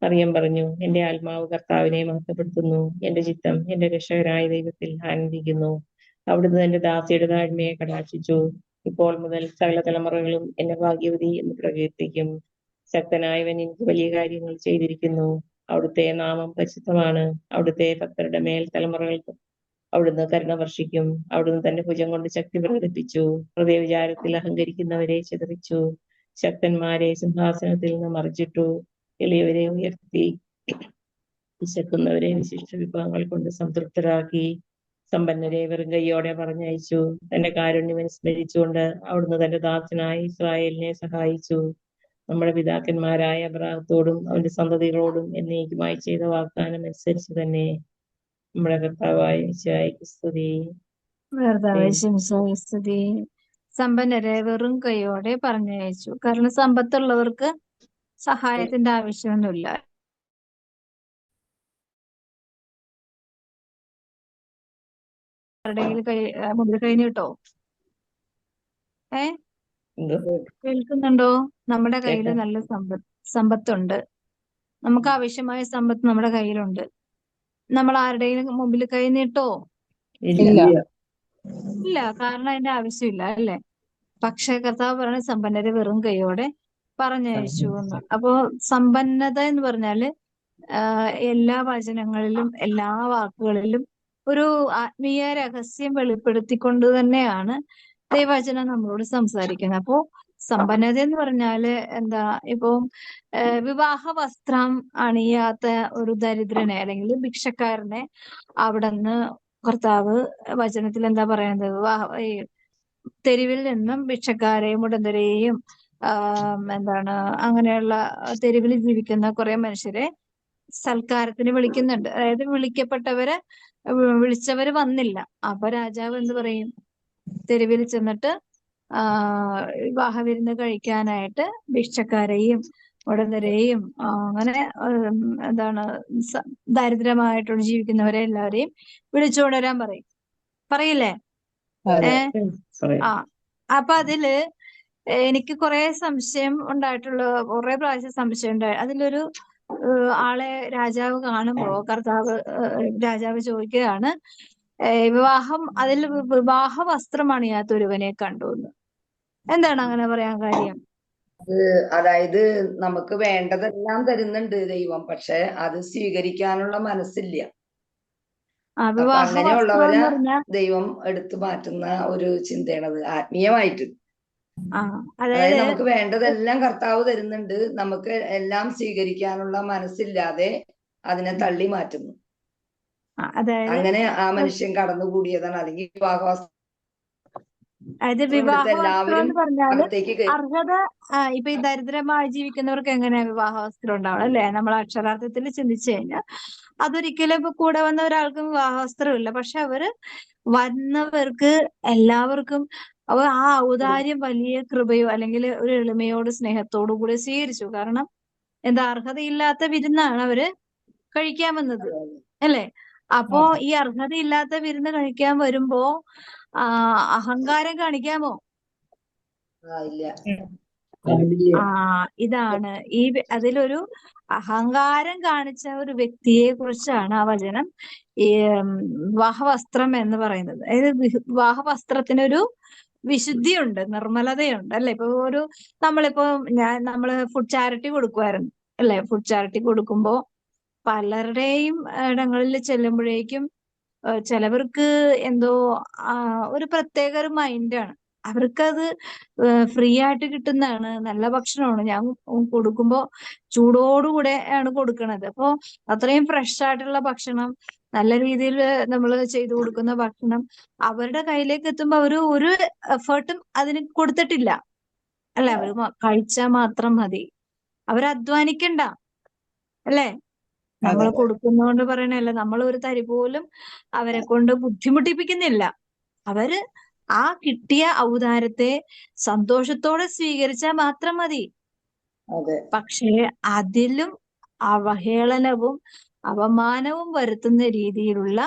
D: മറിയം പറഞ്ഞു, എന്റെ ആത്മാവ് കർത്താവിനെ മഹത്വപ്പെടുത്തുന്നു, എന്റെ ചിത്തം എന്റെ രക്ഷകനായ ദൈവത്തിൽ ആനന്ദിക്കുന്നു. അവിടുന്ന് എന്റെ ദാസിയുടെ താഴ്മയെ കടാക്ഷിച്ചു. ഇപ്പോൾ മുതൽ സകല തലമുറകളും എന്നെ ഭാഗ്യവതി എന്ന് പ്രകീർത്തിക്കും. ശക്തനായവൻ എനിക്ക് വലിയ കാര്യങ്ങൾ ചെയ്തിരിക്കുന്നു. അവിടുത്തെ നാമം പരിശുദ്ധമാണ്. അവിടുത്തെ ഭക്തരുടെ മേൽ തലമുറകൾ അവിടുന്ന് കരുണ വർഷിക്കും. അവിടുന്ന് തന്റെ ഭുജം കൊണ്ട് ശക്തി പ്രകടിപ്പിച്ചു. ഹൃദയവിചാരത്തിൽ അഹങ്കരിക്കുന്നവരെ ചിതറിച്ചു. ശക്തന്മാരെ സിംഹാസനത്തിൽ നിന്ന് മറിച്ചിട്ടു. എളിയവരെ ഉയർത്തി, വിശക്കുന്നവരെ വിശിഷ്ട വിഭവങ്ങൾ കൊണ്ട് സംതൃപ്തരാക്കി. സമ്പന്നരെ വെറും കൈയോടെ പറഞ്ഞയച്ചു. തന്റെ കാരുണ്യം അനുസ്മരിച്ചുകൊണ്ട് അവിടുന്ന് തന്റെ ദാസനായ ഇസ്രായേലിനെ സഹായിച്ചു. നമ്മുടെ പിതാക്കന്മാരായ അബ്രാഹത്തോടും അവന്റെ സന്തതികളോടും എന്നേക്കുമായി ചെയ്ത വാഗ്ദാനം അനുസരിച്ച് തന്നെ നമ്മുടെ കർത്താവായ മിശിഹായ്ക്ക് സ്തുതി.
A: സ്തുതി. സമ്പന്നരെ വെറും കൈയോടെ പറഞ്ഞയച്ചു. കാരണം സമ്പത്തുള്ളവർക്ക് സഹായത്തിന്റെ ആവശ്യമൊന്നുമില്ല. മുമ്പിൽ കൈ നീട്ടോ. ഏ
D: എന്തോ
A: കേൾക്കുന്നുണ്ടോ? നമ്മുടെ കയ്യിൽ
D: കേക്കാം.
A: നല്ല സമ്പത്തുണ്ട്. നമുക്ക് ആവശ്യമായ സമ്പത്ത് നമ്മുടെ കയ്യിലുണ്ട്. നമ്മൾ ആരുടെയും മുമ്പിൽ കൈ നീട്ടോ?
D: ഇല്ല.
A: ഇല്ല, കാരണം അതിന്റെ ആവശ്യമില്ല, അല്ലേ? പക്ഷേ കർത്താവ് പറയുന്ന സമ്പന്നരെ വെറും കൈയോടെ പറഞ്ഞയച്ചു എന്ന്. അപ്പോ സമ്പന്നത എന്ന് പറഞ്ഞാല് എല്ലാ വചനങ്ങളിലും എല്ലാ വാക്കുകളിലും ഒരു ആത്മീയ രഹസ്യം വെളിപ്പെടുത്തിക്കൊണ്ട് തന്നെയാണ് ദൈവവചനം നമ്മളോട് സംസാരിക്കുന്നത്. അപ്പോ സമ്പന്നത എന്ന് പറഞ്ഞാല് എന്താ, ഇപ്പൊ വിവാഹ വസ്ത്രം അണിയാത്ത ഒരു ദരിദ്രനെ അല്ലെങ്കിൽ ഭിക്ഷക്കാരനെ അവിടുന്ന് കർത്താവ് വചനത്തിൽ എന്താ പറയുന്നത്, ഈ തെരുവിൽ നിന്നും ഭിക്ഷക്കാരെയും മുടന്തരെയും എന്താണ് അങ്ങനെയുള്ള തെരുവിൽ ജീവിക്കുന്ന കുറെ മനുഷ്യരെ സൽക്കാരത്തിന് വിളിക്കുന്നുണ്ട്. അതായത് വിളിക്കപ്പെട്ടവരെ വിളിച്ചവര് വന്നില്ല. അപ്പൊ രാജാവ് എന്ത് പറയും? തെരുവിൽ ചെന്നിട്ട് വിവാഹ വിരുന്ന് കഴിക്കാനായിട്ട് ഭിക്ഷക്കാരെയും മുടന്തരെയും അങ്ങനെ എന്താണ് ദരിദ്രമായിട്ടുള്ള ജീവിക്കുന്നവരെ എല്ലാവരെയും വിളിച്ചുകൊണ്ടുവരാൻ പറയില്ലേ? അപ്പൊ അതില് എനിക്ക് കുറെ സംശയം ഉണ്ടായിട്ടുള്ള, കുറെ പ്രാവശ്യം സംശയം ഉണ്ടായി. അതിലൊരു ആളെ രാജാവ് കാണുമ്പോ രാജാവ് ചോദിക്കുകയാണ്, അതിൽ വിവാഹ വസ്ത്രം അണിയാത്ത ഒരുവനെ കണ്ടു എന്ന്. എന്താണ് അങ്ങനെ പറയാൻ കാര്യം?
B: അതായത് നമുക്ക് വേണ്ടതെല്ലാം തരുന്നുണ്ട് ദൈവം, പക്ഷെ അത് സ്വീകരിക്കാനുള്ള മനസ്സില്ല. അപ്പൊ അങ്ങനെയുള്ളവരെ ദൈവം എടുത്തു മാറ്റുന്ന ഒരു ചിന്തയാണത്, ആത്മീയമായിട്ട്. അതായത് നമുക്ക് വേണ്ടതെല്ലാം കർത്താവ് തരുന്നുണ്ട്, നമുക്ക് എല്ലാം സ്വീകരിക്കാനുള്ള മനസ്സില്ലാതെ അതിനെ തള്ളി മാറ്റുന്നു. അങ്ങനെ ആ മനുഷ്യൻ കടന്നുകൂടിയതാണ്. അല്ലെങ്കിൽ
A: വിവാഹവസ്ത്രം എന്ന് പറഞ്ഞാല് അർഹത. ഇപ്പൊ ഈ ദരിദ്രമായി ജീവിക്കുന്നവർക്ക് എങ്ങനെയാ വിവാഹവസ്ത്രം ഉണ്ടാവണം, അല്ലെ? നമ്മൾ അക്ഷരാർത്ഥത്തിൽ ചിന്തിച്ചു കഴിഞ്ഞാൽ അതൊരിക്കലും ഇപ്പൊ കൂടെ വന്ന ഒരാൾക്കും വിവാഹവസ്ത്രം ഇല്ല. പക്ഷെ അവര് വന്നവർക്ക് എല്ലാവർക്കും അവർ ആ ഔദാര്യം വലിയ കൃപയോ അല്ലെങ്കിൽ ഒരു എളിമയോട് സ്നേഹത്തോടു കൂടി സ്വീകരിച്ചു. കാരണം എന്താ, അർഹതയില്ലാത്ത വിരുന്നാണ് അവര് കഴിക്കാൻ വന്നത്, അല്ലേ? അപ്പോ ഈ അർഹതയില്ലാത്ത വിരുന്ന് കഴിക്കാൻ വരുമ്പോ അഹങ്കാരം കാണിക്കാമോ? ഇതാണ് അതിലൊരു അഹങ്കാരം കാണിച്ച ഒരു വ്യക്തിയെ കുറിച്ചാണ് ആ വചനം ഈ വിവാഹവസ്ത്രം എന്ന് പറയുന്നത്. അതായത് വിവാഹവസ്ത്രത്തിനൊരു വിശുദ്ധിയുണ്ട്, നിർമ്മലതയുണ്ട്, അല്ലെ? ഇപ്പൊ നമ്മള് ഫുഡ് ചാരിറ്റി കൊടുക്കുമായിരുന്നു, അല്ലെ? ഫുഡ് ചാരിറ്റി കൊടുക്കുമ്പോ പലരുടെയും ഇടങ്ങളിൽ ചെല്ലുമ്പോഴേക്കും ചിലവർക്ക് എന്തോ ഒരു പ്രത്യേക ഒരു മൈൻഡാണ്. അവർക്കത് ഫ്രീ ആയിട്ട് കിട്ടുന്നതാണ്, നല്ല ഭക്ഷണമാണ്. ഞാൻ കൊടുക്കുമ്പോ ചൂടോടുകൂടെ ആണ് കൊടുക്കണത്. അപ്പൊ അത്രയും ഫ്രഷ് ആയിട്ടുള്ള ഭക്ഷണം, നല്ല രീതിയിൽ നമ്മൾ ചെയ്തു കൊടുക്കുന്ന ഭക്ഷണം അവരുടെ കയ്യിലേക്ക് എത്തുമ്പോ ഒരു എഫേർട്ടും അതിന് കൊടുത്തിട്ടില്ല, അല്ലെ? അവർ കഴിച്ചാൽ മാത്രം മതി, അവർ അധ്വാനിക്കണ്ട, അല്ലെ? നമ്മൾ കൊടുക്കുന്നോണ്ട് പറയണല്ല, നമ്മൾ ഒരു തരി പോലും അവരെ കൊണ്ട് ബുദ്ധിമുട്ടിപ്പിക്കുന്നില്ല. അവര് ആ കിട്ടിയ ഔദാര്യത്തെ സന്തോഷത്തോടെ സ്വീകരിച്ചാൽ മാത്രം മതി. പക്ഷേ അതിലും അവഹേളനവും അപമാനവും വരുത്തുന്ന രീതിയിലുള്ള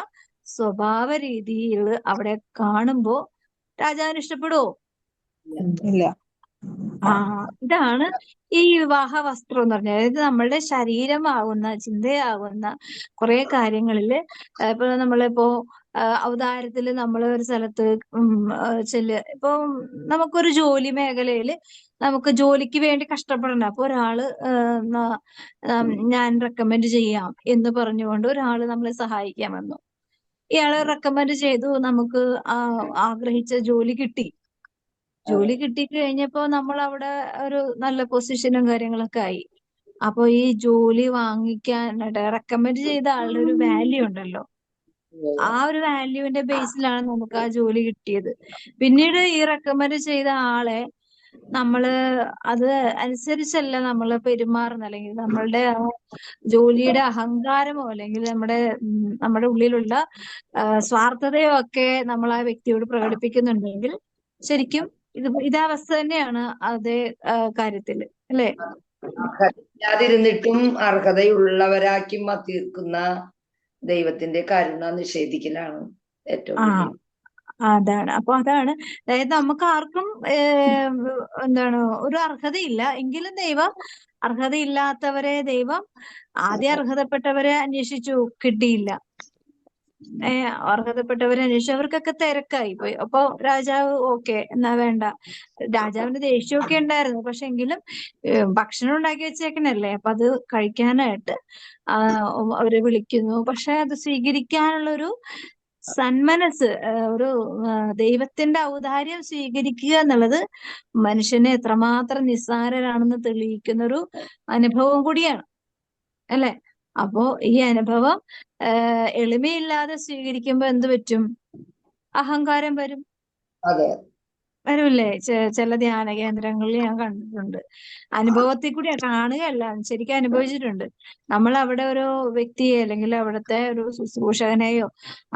A: സ്വഭാവ രീതിയിൽ അവിടെ കാണുമ്പോ രാജാവിന് ഇഷ്ടപ്പെടുവോ?
C: ഇല്ല.
A: ഇതാണ് ഈ വിവാഹ വസ്ത്രം എന്ന് പറഞ്ഞാൽ. അതായത് നമ്മളുടെ ശരീരമാകുന്ന, ചിന്തയാകുന്ന കുറെ കാര്യങ്ങളില് ഇപ്പൊ നമ്മളിപ്പോ ഔദാര്യത്തില് നമ്മൾ ഒരു സ്ഥലത്ത് ഇപ്പൊ നമുക്കൊരു ജോലി മേഖലയില് നമുക്ക് ജോലിക്ക് വേണ്ടി കഷ്ടപ്പെടണം. അപ്പൊ ഒരാള് ഞാൻ റെക്കമെൻഡ് ചെയ്യാം എന്ന് പറഞ്ഞുകൊണ്ട് ഒരാള് നമ്മളെ സഹായിക്കാൻ വന്നു. ഇയാളെ റെക്കമെൻഡ് ചെയ്തു, നമുക്ക് ആഗ്രഹിച്ച ജോലി കിട്ടി. ജോലി കിട്ടിക്കഴിഞ്ഞപ്പോ നമ്മൾ അവിടെ ഒരു നല്ല പൊസിഷനും കാര്യങ്ങളൊക്കെ ആയി. അപ്പൊ ഈ ജോലി വാങ്ങിക്കാനായിട്ട് റെക്കമെൻഡ് ചെയ്ത ആളുടെ ഒരു വാല്യൂ ഉണ്ടല്ലോ, ആ ഒരു വാല്യൂവിന്റെ ബേസിലാണ് നമുക്ക് ആ ജോലി കിട്ടിയത്. പിന്നീട് ഈ റെക്കമെൻഡ് ചെയ്ത ആളെ അത് അനുസരിച്ചല്ല നമ്മൾ പെരുമാറുന്നത്, അല്ലെങ്കിൽ നമ്മളുടെ ആ ജോലിയുടെ അഹങ്കാരമോ അല്ലെങ്കിൽ നമ്മുടെ ഉള്ളിലുള്ള സ്വാർത്ഥതയോ ഒക്കെ നമ്മൾ ആ വ്യക്തിയോട് പ്രകടിപ്പിക്കുന്നുണ്ടെങ്കിൽ ശരിക്കും ഇതേ അവസ്ഥ തന്നെയാണ് അതേ കാര്യത്തില്, അല്ലെ?
B: അർഹതയില്ലാതിരുന്നിട്ടും അർഹതയുള്ളവരാക്കി തീർക്കുന്ന ദൈവത്തിന്റെ കരുണ നിഷേധിക്കലാണ് ഏറ്റവും
A: ആ
B: വലിയ.
A: അതാണ്. അപ്പൊ അതാണ്, അതായത് നമുക്ക് ആർക്കും എന്താണ് ഒരു അർഹതയില്ല, എങ്കിലും ദൈവം അർഹതയില്ലാത്തവരെ ദൈവം ആദ്യം അർഹതപ്പെട്ടവരെ അന്വേഷിച്ചു, കിട്ടിയില്ല. അർഹതപ്പെട്ടവരെ അന്വേഷിച്ചു, അവർക്കൊക്കെ തിരക്കായി പോയി. അപ്പൊ രാജാവ് ഓക്കെ എന്നാ വേണ്ട. രാജാവിന്റെ ദേഷ്യമൊക്കെ ഉണ്ടായിരുന്നു, പക്ഷെ എങ്കിലും ഭക്ഷണം ഉണ്ടാക്കി വെച്ചേക്കണല്ലേ, അപ്പൊ അത് കഴിക്കാനായിട്ട് അവരെ വിളിക്കുന്നു. പക്ഷെ അത് സ്വീകരിക്കാനുള്ള ഒരു സന്മനസ്, ഒരു ദൈവത്തിന്റെ ഔദാര്യം സ്വീകരിക്കുക എന്നുള്ളത് മനുഷ്യനെ എത്രമാത്രം നിസ്സാരരാണെന്ന് തെളിയിക്കുന്ന ഒരു അനുഭവം കൂടിയാണ്, അല്ലെ? അപ്പോ ഈ അനുഭവം എളിമയില്ലാതെ സ്വീകരിക്കുമ്പോ എന്ത് പറ്റും? അഹങ്കാരം വരും.
B: അതെ,
A: വരൂല്ലേ? ചില ധ്യാന കേന്ദ്രങ്ങളിൽ ഞാൻ കണ്ടിട്ടുണ്ട്. അനുഭവത്തിൽ കൂടി കാണുകയല്ല, ശരിക്കും അനുഭവിച്ചിട്ടുണ്ട്. നമ്മൾ അവിടെ ഒരു വ്യക്തിയെ അല്ലെങ്കിൽ അവിടുത്തെ ഒരു ശുശ്രൂഷകനെയോ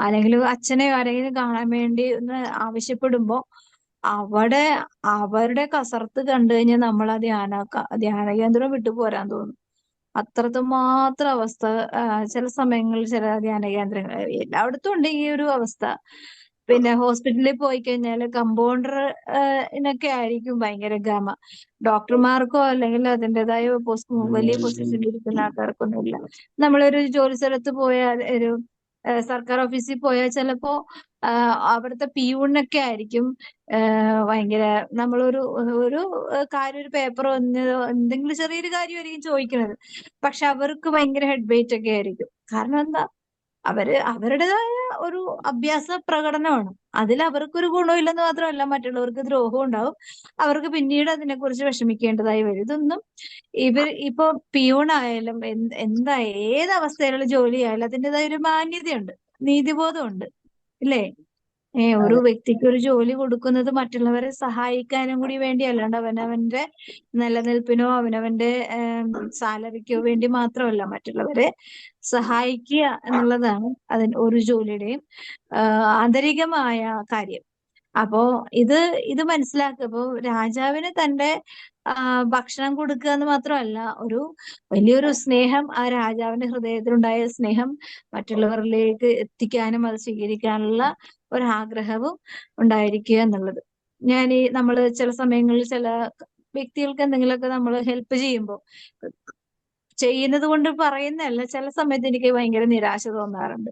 A: അല്ലെങ്കിൽ അച്ഛനെയോ ആരെങ്കിലും കാണാൻ വേണ്ടി ഒന്ന് ആവശ്യപ്പെടുമ്പോ അവിടെ അവരുടെ കസർത്ത് കണ്ടു കഴിഞ്ഞാൽ നമ്മൾ ആ ധ്യാന കേന്ദ്രം വിട്ടു പോരാൻ തോന്നും. അത്രമാത്രം അവസ്ഥ ചില സമയങ്ങളിൽ ചില ധ്യാന കേന്ദ്രങ്ങൾ, എല്ലായിടത്തും ഉണ്ട് ഈ ഒരു അവസ്ഥ. പിന്നെ ഹോസ്പിറ്റലിൽ പോയി കഴിഞ്ഞാൽ കമ്പൗണ്ടറിനൊക്കെ ആയിരിക്കും ഭയങ്കര ഗമ. ഡോക്ടർമാർക്കോ അല്ലെങ്കിൽ അതിൻ്റെതായ വലിയ പൊസിഷനിൽ ഇരിക്കുന്ന ആൾക്കാർക്കൊന്നും ഇല്ല. നമ്മളൊരു ജോലി സ്ഥലത്ത് പോയാൽ, ഒരു സർക്കാർ ഓഫീസിൽ പോയാൽ ചിലപ്പോ അവിടുത്തെ പിയൂണിനൊക്കെ ആയിരിക്കും ഭയങ്കര, നമ്മളൊരു ഒരു കാര്യം, ഒരു പേപ്പറോ എന്തെങ്കിലും ചെറിയൊരു കാര്യമായിരിക്കും ചോദിക്കുന്നത്, പക്ഷെ അവർക്ക് ഭയങ്കര ഹെഡ് വെയിറ്റ് ഒക്കെ ആയിരിക്കും. കാരണം എന്താ? അവരുടേതായ ഒരു അഭ്യാസ പ്രകടനമാണ്. അതിൽ അവർക്കൊരു ഗുണമില്ലെന്ന് മാത്രമല്ല, മറ്റുള്ളവർക്ക് ദ്രോഹം ഉണ്ടാവും. അവർക്ക് പിന്നീട് അതിനെക്കുറിച്ച് വിഷമിക്കേണ്ടതായി വരും. ഇതൊന്നും ഇപ്പൊ പിയൂണായാലും എന്താ ഏത് അവസ്ഥയിലുള്ള ജോലിയായാലും അതിൻ്റെതായ ഒരു മാന്യതയുണ്ട്, നീതിബോധമുണ്ട്, ഇല്ലേ? ഒരു
B: അതെ,
A: വ്യക്തിക്ക് ഒരു ജോലി കൊടുക്കുന്നത് മറ്റുള്ളവരെ സഹായിക്കാനും കൂടി വേണ്ടി, അല്ലാണ്ട് അവനവന്റെ നിലനിൽപ്പിനോ അവനവന്റെ സാലറിക്കോ വേണ്ടി മാത്രമല്ല, മറ്റുള്ളവരെ സഹായിക്കുക എന്നുള്ളതാണ് ഒരു ജോലിയുടെയും ആന്തരികമായ കാര്യം. അപ്പോ ഇത് മനസ്സിലാക്കുക. അപ്പോ രാജാവിന് തന്റെ ഭക്ഷണം കൊടുക്കുക എന്ന് മാത്രമല്ല, ഒരു വലിയൊരു സ്നേഹം, ആ രാജാവിന്റെ ഹൃദയത്തിലുണ്ടായ സ്നേഹം മറ്റുള്ളവരിലേക്ക് എത്തിക്കാനും അത് സ്വീകരിക്കാനുള്ള ഒരാഗ്രഹവും ഉണ്ടായിരിക്കുക എന്നുള്ളത്. നമ്മള് ചില സമയങ്ങളിൽ ചില വ്യക്തികൾക്ക് എന്തെങ്കിലുമൊക്കെ നമ്മൾ ഹെൽപ്പ് ചെയ്യുന്നത് കൊണ്ട് പറയുന്നതല്ല, ചില സമയത്ത് എനിക്ക് ഭയങ്കര നിരാശ തോന്നാറുണ്ട്.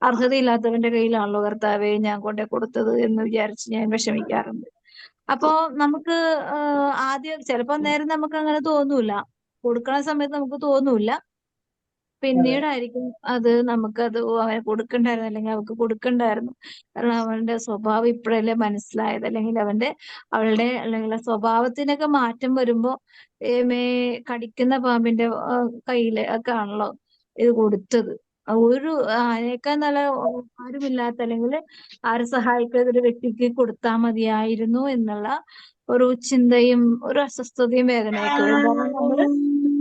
A: അർഹതയില്ലാത്തവന്റെ കയ്യിലാണല്ലോ കർത്താവെ ഞാൻ കൊണ്ടേ കൊടുത്തത് എന്ന് വിചാരിച്ച് ഞാൻ വിഷമിക്കാറുണ്ട്. അപ്പോ നമുക്ക് ആദ്യം ചിലപ്പോ നേരം നമുക്ക് അങ്ങനെ തോന്നൂല, കൊടുക്കണ സമയത്ത് നമുക്ക് തോന്നൂല.
B: അതെ,
A: പിന്നീടായിരിക്കും നമുക്കത് അവന് കൊടുക്കണ്ടായിരുന്നു, അല്ലെങ്കിൽ അവൾക്ക് കൊടുക്കണ്ടായിരുന്നു. കാരണം അവന്റെ സ്വഭാവം ഇപ്പോഴല്ലേ മനസ്സിലായത്, അല്ലെങ്കിൽ അവളുടെ അല്ലെങ്കിൽ സ്വഭാവത്തിനൊക്കെ മാറ്റം വരുമ്പോ കടിക്കുന്ന പാമ്പിന്റെ കയ്യില് ഒക്കെ ആണല്ലോ ഇത് കൊടുത്തത്. അതിനേക്കാൾ നല്ല ആരുമില്ലാത്ത അല്ലെങ്കിൽ ആരും സഹായിക്കാത്ത ഒരു വ്യക്തിക്ക് കൊടുത്താൽ മതിയായിരുന്നു എന്നുള്ള ഒരു ചിന്തയും ഒരു അസ്വസ്ഥതയും വേദനയൊക്കെ വരും. കാരണം നമ്മള്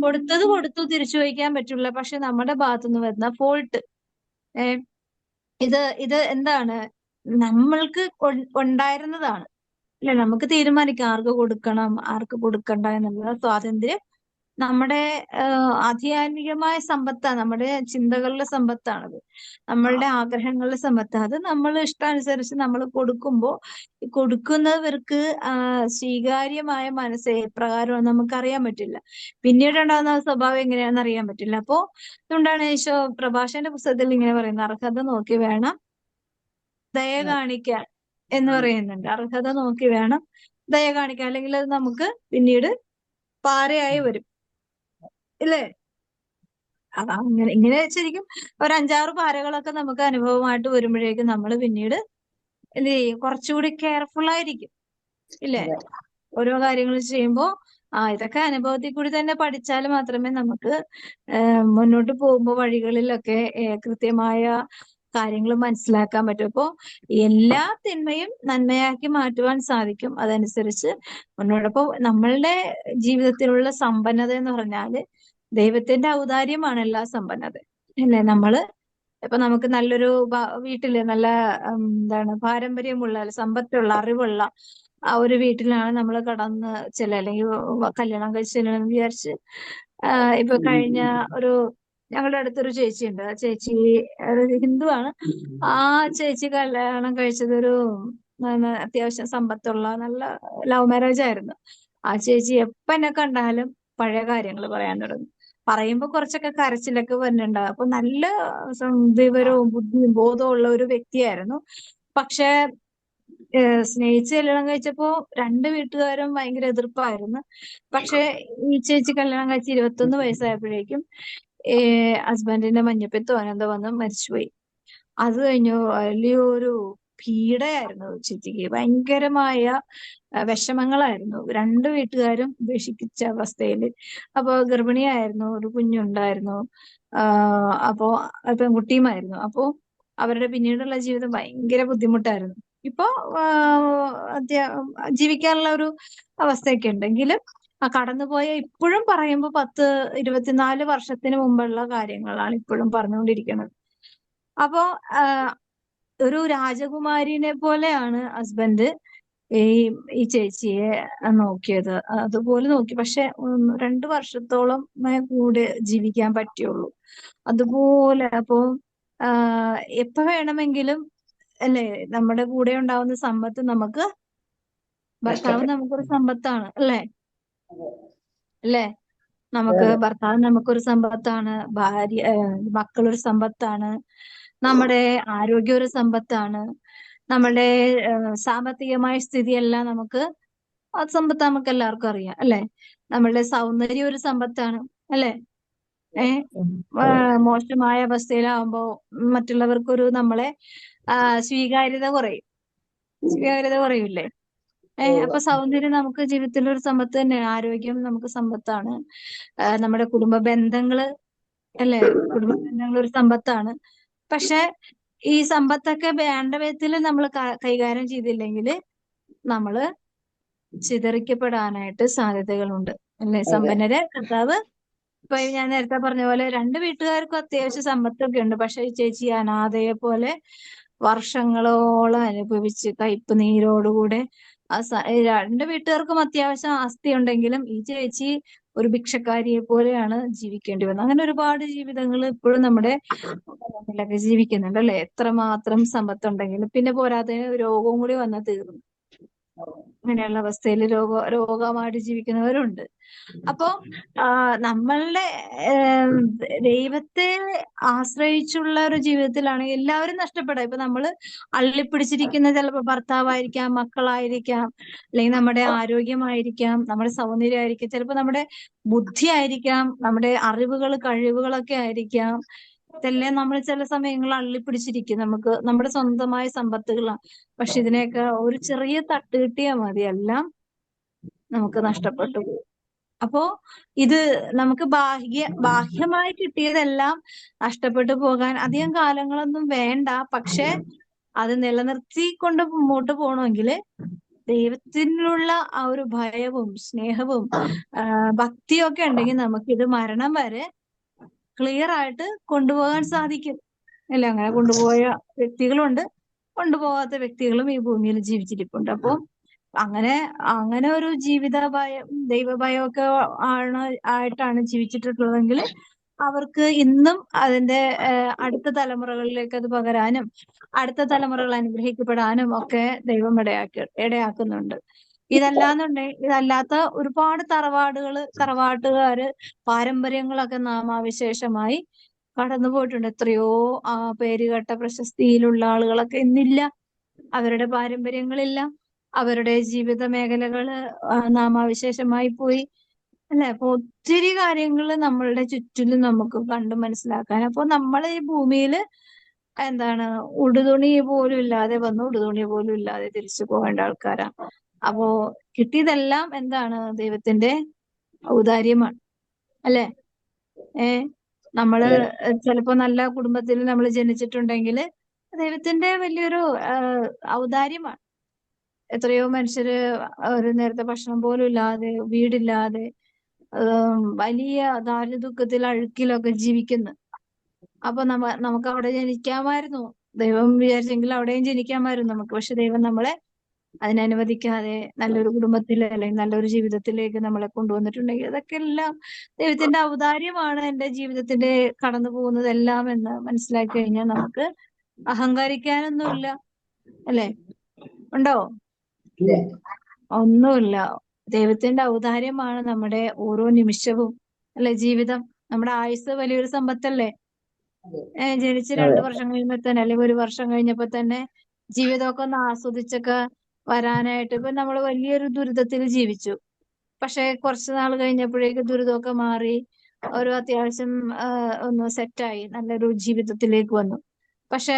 A: കൊടുത്തു തിരിച്ചു ചോദിക്കാൻ പറ്റില്ല, പക്ഷെ നമ്മുടെ ഭാഗത്തുനിന്ന് വരുന്ന ഫോൾട്ട് ഇത് എന്താണ്? നമ്മൾക്ക് ഉണ്ടായിരുന്നതാണ്, അല്ലെ? നമുക്ക് തീരുമാനിക്കാം ആർക്ക് കൊടുക്കണം ആർക്ക് കൊടുക്കണ്ട എന്നുള്ള സ്വാതന്ത്ര്യം നമ്മുടെ ആധ്യാത്മികമായ സമ്പത്താണ്, നമ്മുടെ ചിന്തകളുടെ സമ്പത്താണത്, നമ്മളുടെ ആഗ്രഹങ്ങളുടെ സമ്പത്താണ്. അത് നമ്മൾ ഇഷ്ടാനുസരിച്ച് നമ്മൾ കൊടുക്കുമ്പോൾ കൊടുക്കുന്നവർക്ക് സ്വീകാര്യമായ മനസ്സ് എപ്രകാരമാണ് നമുക്കറിയാൻ പറ്റില്ല. പിന്നീട് ഉണ്ടാകുന്ന സ്വഭാവം എങ്ങനെയാണെന്ന് അറിയാൻ പറ്റില്ല. അപ്പോ അതുകൊണ്ടാണ് ഈശോ പ്രഭാഷകന്റെ പുസ്തകത്തിൽ ഇങ്ങനെ പറയുന്നത്, അർഹത നോക്കി വേണം ദയ കാണിക്കാൻ എന്ന് പറയുന്നുണ്ട്. അർഹത നോക്കി വേണം ദയ കാണിക്കാൻ, അല്ലെങ്കിൽ അത് നമുക്ക് പിന്നീട് പാരയായി വരും, ഇല്ലേ? ഇങ്ങനെ ശരിക്കും ഒരു 5-6 പാരകളൊക്കെ നമുക്ക് അനുഭവമായിട്ട് വരുമ്പോഴേക്കും നമ്മൾ പിന്നീട് എന്ത് ചെയ്യും? കുറച്ചുകൂടി കെയർഫുൾ ആയിരിക്കും, ഇല്ലേ?
B: അതെ.
A: ഓരോ കാര്യങ്ങൾ ചെയ്യുമ്പോ ഇതൊക്കെ അനുഭവത്തിൽ കൂടി തന്നെ പഠിച്ചാൽ മാത്രമേ നമുക്ക് മുന്നോട്ട് പോകുമ്പോ വഴികളിലൊക്കെ കൃത്യമായ കാര്യങ്ങൾ മനസ്സിലാക്കാൻ പറ്റും. അപ്പോ എല്ലാ തിന്മയും നന്മയാക്കി മാറ്റുവാൻ സാധിക്കും. അതനുസരിച്ച് മുന്നോട്ടപ്പോ നമ്മളുടെ ജീവിതത്തിലുള്ള സമ്പന്നത എന്ന് പറഞ്ഞാല് ദൈവത്തിന്റെ ഔദാര്യമാണ് എല്ലാ സമ്പന്നത, അല്ലേ? ഇപ്പൊ നമുക്ക് നല്ലൊരു വീട്ടില് നല്ല എന്താണ് പാരമ്പര്യമുള്ള, സമ്പത്തുള്ള, അറിവുള്ള ആ ഒരു വീട്ടിലാണ് നമ്മൾ കടന്ന് ചെല്ലുക, അല്ലെങ്കിൽ കല്യാണം കഴിച്ച് ചെല്ലണമെന്ന് വിചാരിച്ച് ഇപ്പൊ കഴിഞ്ഞ ഒരു ഞങ്ങളുടെ അടുത്തൊരു ചേച്ചിയുണ്ട്. ആ ചേച്ചി ഒരു ഹിന്ദുവാണ്. ആ ചേച്ചി കല്യാണം കഴിച്ചതൊരു അത്യാവശ്യം സമ്പത്തുള്ള നല്ല ലവ് മാരേജ് ആയിരുന്നു. ആ ചേച്ചി എപ്പോ എന്നെ കണ്ടാലും പഴയ കാര്യങ്ങൾ പറയാൻ തുടങ്ങും. പറയുമ്പോ കുറച്ചൊക്കെ കരച്ചിലൊക്കെ വരുന്നുണ്ടാവും. അപ്പൊ നല്ല വിവരവും ബുദ്ധിയും ബോധവും ഉള്ള ഒരു വ്യക്തിയായിരുന്നു. പക്ഷെ സ്നേഹിച്ച് കല്യാണം കഴിച്ചപ്പോ രണ്ട് വീട്ടുകാരും ഭയങ്കര എതിർപ്പായിരുന്നു. പക്ഷെ ഈ ചേച്ചി കല്യാണം കഴിച്ച് 21 വയസ്സായപ്പോഴേക്കും ഹസ്ബൻഡിന്റെ മഞ്ഞപ്പിത്തോ എന്തോ വന്ന് മരിച്ചുപോയി. അത് കഴിഞ്ഞു വലിയൊരു പീഡയായിരുന്നു ചേച്ചിക്ക്. ഭയങ്കരമായ വിഷമങ്ങളായിരുന്നു. രണ്ട് വീട്ടുകാരും ഉപേക്ഷിച്ച അവസ്ഥയിൽ. അപ്പൊ ഗർഭിണിയായിരുന്നു, ഒരു കുഞ്ഞുണ്ടായിരുന്നു. അപ്പോ പെൺകുട്ടിയുമായിരുന്നു. അപ്പോ അവരുടെ പിന്നീടുള്ള ജീവിതം ഭയങ്കര ബുദ്ധിമുട്ടായിരുന്നു. ഇപ്പോ ജീവിക്കാനുള്ള ഒരു അവസ്ഥയൊക്കെ ഉണ്ടെങ്കിലും കടന്നുപോയ ഇപ്പോഴും പറയുമ്പോ 24 വർഷത്തിന് മുമ്പുള്ള കാര്യങ്ങളാണ് ഇപ്പോഴും പറഞ്ഞുകൊണ്ടിരിക്കുന്നത്. അപ്പോ ഒരു രാജകുമാരിനെ പോലെയാണ് ഹസ്ബൻഡ് ഈ ഈ ചേച്ചിയെ നോക്കിയത്. അതുപോലെ നോക്കി. പക്ഷെ 2 വർഷത്തോളം കൂടെ ജീവിക്കാൻ പറ്റുള്ളൂ. അതുപോലെ അപ്പോ എപ്പോ വേണമെങ്കിലും അല്ലെ നമ്മുടെ കൂടെ ഉണ്ടാവുന്ന സമ്പത്ത് നമുക്ക്, ഭർത്താവ് നമുക്കൊരു സമ്പത്താണ് അല്ലേ? അല്ലേ? നമുക്ക് ഭർത്താവ് നമുക്കൊരു സമ്പത്താണ്, ഭാര്യ മക്കളൊരു സമ്പത്താണ്, നമ്മുടെ ആരോഗ്യം ഒരു സമ്പത്താണ്, നമ്മുടെ സാമ്പത്തികമായ സ്ഥിതിയെല്ലാം നമുക്ക് സമ്പത്ത് നമുക്ക് എല്ലാവർക്കും അറിയാം അല്ലെ? നമ്മളുടെ സൗന്ദര്യം ഒരു സമ്പത്താണ് അല്ലെ? മോശമായ അവസ്ഥയിലാവുമ്പോ മറ്റുള്ളവർക്കൊരു നമ്മളെ സ്വീകാര്യത കുറയില്ലേ? അപ്പൊ സൗന്ദര്യം നമുക്ക് ജീവിതത്തിൽ ഒരു സമ്പത്ത് തന്നെയാണ്. ആരോഗ്യം നമുക്ക് സമ്പത്താണ്. നമ്മുടെ കുടുംബ ബന്ധങ്ങള് അല്ലെ? കുടുംബ ബന്ധങ്ങൾ ഒരു സമ്പത്താണ്. പക്ഷെ ഈ സമ്പത്തൊക്കെ വേണ്ട വിധത്തിൽ നമ്മൾ കൈകാര്യം ചെയ്തില്ലെങ്കിൽ നമ്മള് ചിതറിക്കപ്പെടാനായിട്ട് സാധ്യതകളുണ്ട് അല്ലെ? സമ്പന്നരെ കർത്താവ്, ഇപ്പൊ ഞാൻ നേരത്തെ പറഞ്ഞ പോലെ രണ്ട് വീട്ടുകാർക്കും അത്യാവശ്യം സമ്പത്തൊക്കെ ഉണ്ട്. പക്ഷെ ഈ ചേച്ചി അനാഥയെ പോലെ വർഷങ്ങളോളം അനുഭവിച്ച് കയ്പ് നീരോടുകൂടെ രണ്ട് വീട്ടുകാർക്കും അത്യാവശ്യം ആസ്തി ഉണ്ടെങ്കിലും ഈ ചേച്ചി ഒരു ഭിക്ഷക്കാരിയെ പോലെയാണ് ജീവിക്കേണ്ടി വന്നത്. അങ്ങനെ ഒരുപാട് ജീവിതങ്ങൾ ഇപ്പോഴും നമ്മുടെ ഇതിലൊക്കെ ജീവിക്കുന്നുണ്ട് അല്ലെ? എത്രമാത്രം സമ്പത്തുണ്ടെങ്കിലും പിന്നെ പോരാതെ രോഗവും കൂടി വന്നാൽ തീർന്നു. അങ്ങനെയുള്ള അവസ്ഥയിൽ രോഗമായിട്ട് ജീവിക്കുന്നവരുണ്ട്. അപ്പോ നമ്മളുടെ ദൈവത്തെ ആശ്രയിച്ചുള്ള ഒരു ജീവിതത്തിലാണെങ്കിൽ എല്ലാവരും നഷ്ടപ്പെടാം. ഇപ്പൊ നമ്മള് അള്ളിപ്പിടിച്ചിരിക്കുന്ന ചിലപ്പോ ഭർത്താവായിരിക്കാം, മക്കളായിരിക്കാം, അല്ലെങ്കിൽ നമ്മുടെ ആരോഗ്യമായിരിക്കാം, നമ്മുടെ സൗന്ദര്യമായിരിക്കാം, ചിലപ്പോ നമ്മുടെ ബുദ്ധി ആയിരിക്കാം, നമ്മുടെ അറിവുകൾ കഴിവുകളൊക്കെ ആയിരിക്കാം. ഇതെല്ലാം നമ്മൾ ചില സമയങ്ങളിൽ അള്ളിപ്പിടിച്ചിരിക്കും. നമുക്ക് നമ്മുടെ സ്വന്തമായ സമ്പത്തുകളാണ്. പക്ഷെ ഇതിനെയൊക്കെ ഒരു ചെറിയ തട്ട് കിട്ടിയാൽ മതി, എല്ലാം നമുക്ക് നഷ്ടപ്പെട്ടു പോകും. അപ്പോ ഇത് നമുക്ക് ബാഹ്യമായി കിട്ടിയതെല്ലാം നഷ്ടപ്പെട്ടു പോകാൻ അധികം കാലങ്ങളൊന്നും വേണ്ട. പക്ഷെ അത് നിലനിർത്തിക്കൊണ്ട് മുമ്പോട്ട് പോകണമെങ്കിൽ ദൈവത്തിനുള്ള ആ ഒരു ഭയവും സ്നേഹവും ഭക്തിയും ഒക്കെ ഉണ്ടെങ്കിൽ നമുക്കിത് മരണം വരെ ക്ലിയർ ആയിട്ട് കൊണ്ടുപോകാൻ സാധിക്കും അല്ലെ? അങ്ങനെ കൊണ്ടുപോയ വ്യക്തികളുണ്ട്, കൊണ്ടുപോകാത്ത വ്യക്തികളും ഈ ഭൂമിയിൽ ജീവിച്ചിരിപ്പുണ്ട്. അപ്പോ അങ്ങനെ ഒരു ജീവിത ഭയം, ദൈവഭയമൊക്കെ ആയിട്ടാണ് ജീവിച്ചിട്ടുള്ളതെങ്കിൽ അവർക്ക് ഇന്നും അതിന്റെ അടുത്ത തലമുറകളിലേക്ക് അത് പകരാനും അടുത്ത തലമുറകൾ അനുഗ്രഹിക്കപ്പെടാനും ഒക്കെ ദൈവം ഇടയാക്കുന്നുണ്ട്. ഇതല്ലാത്ത ഒരുപാട് തറവാട്ടുകാര് പാരമ്പര്യങ്ങളൊക്കെ നാമാവിശേഷമായി കടന്നുപോയിട്ടുണ്ട്. എത്രയോ പേരുകേട്ട പ്രശസ്തിയിലുള്ള ആളുകളൊക്കെ ഇന്നില്ല. അവരുടെ പാരമ്പര്യങ്ങളില്ല, അവരുടെ ജീവിത മേഖലകള് നാമാവിശേഷമായി പോയി അല്ലെ? അപ്പൊ ഒത്തിരി കാര്യങ്ങൾ നമ്മളുടെ ചുറ്റിലും നമുക്ക് കണ്ടു മനസ്സിലാക്കാൻ. അപ്പൊ നമ്മൾ ഈ ഭൂമിയിൽ ഉടുതുണി പോലും ഇല്ലാതെ വന്ന് ഉടുതുണി പോലും ഇല്ലാതെ തിരിച്ചു പോകേണ്ട ആൾക്കാരാ. അപ്പോ കിട്ടിയതെല്ലാം ദൈവത്തിന്റെ ഔദാര്യമാണ് അല്ലെ? നമ്മള് ചിലപ്പോ നല്ല കുടുംബത്തിൽ നമ്മൾ ജനിച്ചിട്ടുണ്ടെങ്കിൽ ദൈവത്തിന്റെ വലിയൊരു ഔദാര്യമാണ്. എത്രയോ മനുഷ്യര് ഒരു നേരത്തെ ഭക്ഷണം പോലും ഇല്ലാതെ, വീടില്ലാതെ, വലിയ ദാരിദ്ര്യത്തിൽ അഴുക്കിലൊക്കെ ജീവിക്കുന്നു. അപ്പൊ നമുക്ക് അവിടെ ജനിക്കാമായിരുന്നു. ദൈവം വിചാരിച്ചെങ്കിൽ അവിടെയും ജനിക്കാമായിരുന്നു നമുക്ക്. പക്ഷെ ദൈവം നമ്മളെ അതിനനുവദിക്കാതെ നല്ലൊരു കുടുംബത്തിൽ അല്ലെങ്കിൽ നല്ലൊരു ജീവിതത്തിലേക്ക് നമ്മളെ കൊണ്ടുവന്നിട്ടുണ്ടെങ്കിൽ അതൊക്കെ എല്ലാം ദൈവത്തിന്റെ ഔദാര്യമാണ് എന്റെ ജീവിതത്തിന്റെ കടന്നു പോകുന്നതെല്ലാം എന്ന് മനസ്സിലാക്കി കഴിഞ്ഞാൽ നമുക്ക് അഹങ്കരിക്കാനൊന്നുമില്ല. അല്ലെ? ഉണ്ടോ?
B: ഇല്ല.
A: ഒന്നുമില്ല. ദൈവത്തിന്റെ ഔദാര്യമാണ് നമ്മുടെ ഓരോ നിമിഷവും. അല്ലെ? ജീവിതം, നമ്മുടെ ആയുസ് വലിയൊരു സമ്പത്തല്ലേ? ജനിച്ച് 2 വർഷം കഴിയുമ്പോ തന്നെ അല്ലെങ്കിൽ 1 വർഷം കഴിഞ്ഞപ്പോ തന്നെ ജീവിതമൊക്കെ ഒന്ന് ആസ്വദിച്ചൊക്കെ വരാനായിട്ട് ഇപ്പൊ നമ്മൾ വലിയൊരു ദുരിതത്തിൽ ജീവിച്ചു. പക്ഷെ കുറച്ചു നാൾ കഴിഞ്ഞപ്പോഴേക്ക് ദുരിതമൊക്കെ മാറി ഒരു അത്യാവശ്യം ഒന്ന് സെറ്റായി നല്ലൊരു ജീവിതത്തിലേക്ക് വന്നു. പക്ഷെ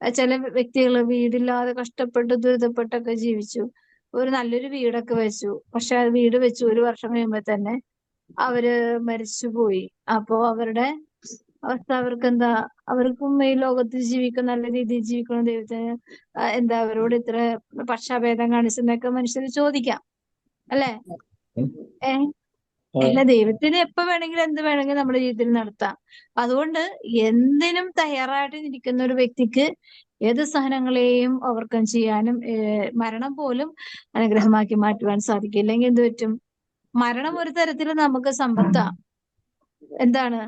A: ചില വ്യക്തികൾ വീടില്ലാതെ കഷ്ടപ്പെട്ട് ദുരിതപ്പെട്ടൊക്കെ ജീവിച്ചു. ഒരു നല്ലൊരു വീടൊക്കെ വെച്ചു. പക്ഷെ ആ വീട് വെച്ച് 1 വർഷം കഴിയുമ്പോ തന്നെ അവര് മരിച്ചുപോയി. അപ്പോ അവരുടെ അവസ്ഥ അവർക്ക് എന്താ? അവർക്കും ഈ ലോകത്ത് ജീവിക്കുന്ന നല്ല രീതിയിൽ ജീവിക്കണം, ദൈവത്തിന് എന്താ അവരോട് ഇത്ര പക്ഷാഭേദം കാണിച്ചെന്നൊക്കെ മനുഷ്യർ ചോദിക്കാം. അല്ലെ? അല്ല, ദൈവത്തിന് എപ്പോ വേണമെങ്കിലും എന്ത് വേണമെങ്കിലും നമ്മുടെ ജീവിതത്തിൽ നടത്താം. അതുകൊണ്ട് എന്തിനും തയ്യാറായിട്ട് ഇരിക്കുന്ന ഒരു വ്യക്തിക്ക് ഏത് സഹനങ്ങളെയും ഓവർകം ചെയ്യാനും മരണം പോലും അനുഗ്രഹമാക്കി മാറ്റുവാൻ സാധിക്കും. ഇല്ലെങ്കിൽ എന്ത് പറ്റും? മരണം ഒരു തരത്തിൽ നമുക്ക് സമ്പത്താ. എന്താണ്?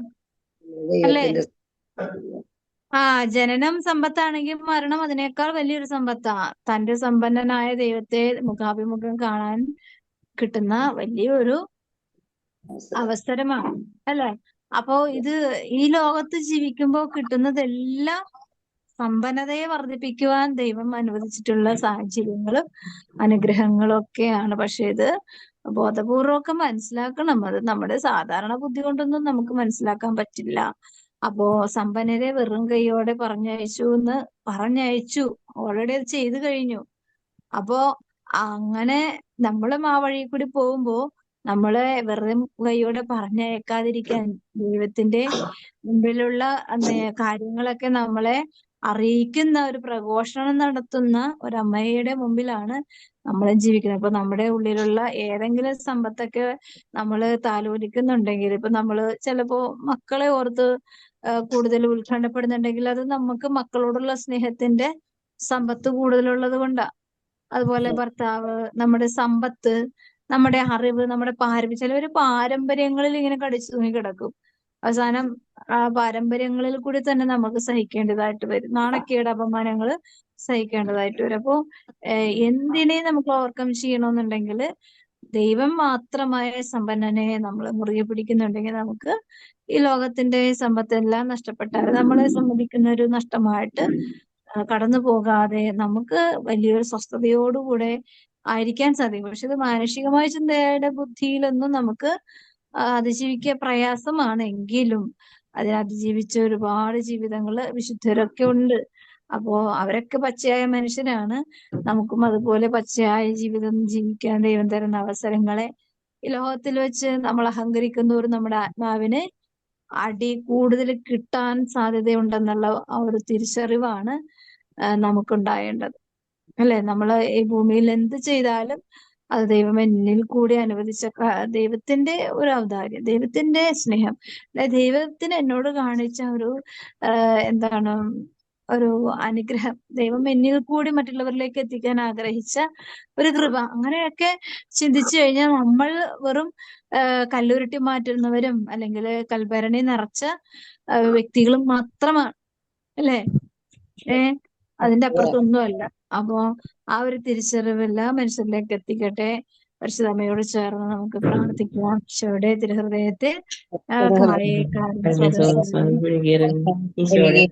A: അല്ലേ?
B: ദൈവത്തിന്റെ
A: ജനനം സമ്പത്താണെങ്കിൽ മരണം അതിനേക്കാൾ വലിയൊരു സമ്പത്താ. തന്റെ സമ്പന്നനായ ദൈവത്തെ മുഖാഭിമുഖം കാണാൻ കിട്ടുന്ന വലിയൊരു അവസരമാണ്. അല്ലെ? അപ്പോ ഇത് ഈ ലോകത്ത് ജീവിക്കുമ്പോ കിട്ടുന്നതെല്ലാം സമ്പന്നതയെ വർദ്ധിപ്പിക്കുവാൻ ദൈവം അനുവദിച്ചിട്ടുള്ള സാഹചര്യങ്ങളും അനുഗ്രഹങ്ങളും ഒക്കെയാണ്. പക്ഷെ ഇത് ബോധപൂർവമൊക്കെ മനസ്സിലാക്കണം. അത് നമ്മുടെ സാധാരണ ബുദ്ധി കൊണ്ടൊന്നും നമുക്ക് മനസ്സിലാക്കാൻ പറ്റില്ല. അപ്പോ സമ്പന്നരെ വെറും കൈയോടെ പറഞ്ഞയച്ചു. ഓൾറെഡി അത് ചെയ്തു കഴിഞ്ഞു. അപ്പോ അങ്ങനെ നമ്മളും ആ വഴി കൂടി പോകുമ്പോ നമ്മളെ വെറുതെ കൈയോടെ പറഞ്ഞയക്കാതിരിക്കാൻ ദൈവത്തിന്റെ മുമ്പിലുള്ള കാര്യങ്ങളൊക്കെ നമ്മളെ അറിയിക്കുന്ന ഒരു പ്രഘോഷണം നടത്തുന്ന ഒരമ്മയുടെ മുമ്പിലാണ് നമ്മൾ ജീവിക്കുന്നത്. അപ്പൊ നമ്മുടെ ഉള്ളിലുള്ള ഏതെങ്കിലും സമ്പത്തൊക്കെ നമ്മള് താലോലിക്കുന്നുണ്ടെങ്കിൽ, ഇപ്പൊ നമ്മള് ചിലപ്പോ മക്കളെ ഓർത്ത് കൂടുതൽ ഉത്കണ്ഠപ്പെടുന്നുണ്ടെങ്കിൽ അത് നമുക്ക് മക്കളോടുള്ള സ്നേഹത്തിന്റെ സമ്പത്ത് കൂടുതലുള്ളത് കൊണ്ടാ. അതുപോലെ ഭർത്താവ്, നമ്മുടെ സമ്പത്ത്, നമ്മുടെ അറിവ്, നമ്മുടെ ചിലവര് പാരമ്പര്യങ്ങളിൽ ഇങ്ങനെ കടിച്ചു തൂങ്ങി കിടക്കും. അവസാനം ആ പാരമ്പര്യങ്ങളിൽ കൂടി തന്നെ നമുക്ക് സഹിക്കേണ്ടതായിട്ട് വരും. നാണക്കേട്, അപമാനങ്ങൾ സഹിക്കേണ്ടതായിട്ട് വരും. അപ്പോ എന്തിനെ നമുക്ക് ഓവർകം ചെയ്യണമെന്നുണ്ടെങ്കിൽ ദൈവം മാത്രമായ സമ്പന്നനെ നമ്മൾ മുറുകെ പിടിക്കുന്നുണ്ടെങ്കിൽ നമുക്ക് ഈ ലോകത്തിന്റെ സമ്പത്തെല്ലാം നഷ്ടപ്പെട്ടാൽ നമ്മളെ സംബന്ധിക്കുന്ന ഒരു നഷ്ടമായിട്ട് കടന്നു പോകാതെ നമുക്ക് വലിയൊരു സ്വസ്ഥതയോടുകൂടെ ആയിരിക്കാൻ സാധിക്കും. പക്ഷെ ഇത് മാനുഷികമായ ചിന്തയുടെ ബുദ്ധിയിലൊന്നും നമുക്ക് അതിജീവിക്കുക പ്രയാസമാണെങ്കിലും അതിനെ അതിജീവിച്ച ഒരുപാട് ജീവിതങ്ങള് വിശുദ്ധരൊക്കെ ഉണ്ട്. അപ്പോ അവരൊക്കെ പച്ചയായ മനുഷ്യരാണ്. നമുക്കും അതുപോലെ പച്ചയായ ജീവിതം ജീവിക്കാൻ ദൈവം തരുന്ന അവസരങ്ങളെ ഈ ലോകത്തിൽ വെച്ച് നമ്മൾ അഹങ്കരിക്കുന്നവർ നമ്മുടെ ആത്മാവിന് അടി കൂടുതൽ കിട്ടാൻ സാധ്യതയുണ്ടെന്നുള്ള ആ ഒരു തിരിച്ചറിവാണ് നമുക്കുണ്ടായേണ്ടത്. അല്ലെ? നമ്മള് ഈ ഭൂമിയിൽ എന്ത് ചെയ്താലും അത് ദൈവം എന്നിൽ കൂടി അനുവദിച്ച ദൈവത്തിന്റെ ഒരു ഔദാര്യം, ദൈവത്തിന്റെ സ്നേഹം, ദൈവത്തിന് എന്നോട് കാണിച്ച ഒരു എന്താണ് ഒരു അനുഗ്രഹം, ദൈവം എന്നിൽ കൂടി മറ്റുള്ളവരിലേക്ക് എത്തിക്കാൻ ആഗ്രഹിച്ച ഒരു കൃപ, അങ്ങനെയൊക്കെ ചിന്തിച്ചു കഴിഞ്ഞാൽ നമ്മൾ വെറും കല്ലുരുട്ടി മാറ്റുന്നവരും അല്ലെങ്കിൽ കൽഭരണി നിറച്ച വ്യക്തികളും മാത്രമാണ്. അല്ലേ? അതിന്റെ അപ്പുറത്തൊന്നുമല്ല. അപ്പോ ആ ഒരു തിരിച്ചറിവ് എല്ലാ മനുഷ്യരിലേക്ക് എത്തിക്കട്ടെ. പരിശുദ്ധ അമ്മയോട് ചേർന്ന് നമുക്ക് പ്രാർത്ഥിക്കാം. ഈശോയുടെ തിരുഹൃദയത്തെ
D: ഈശോയുടെ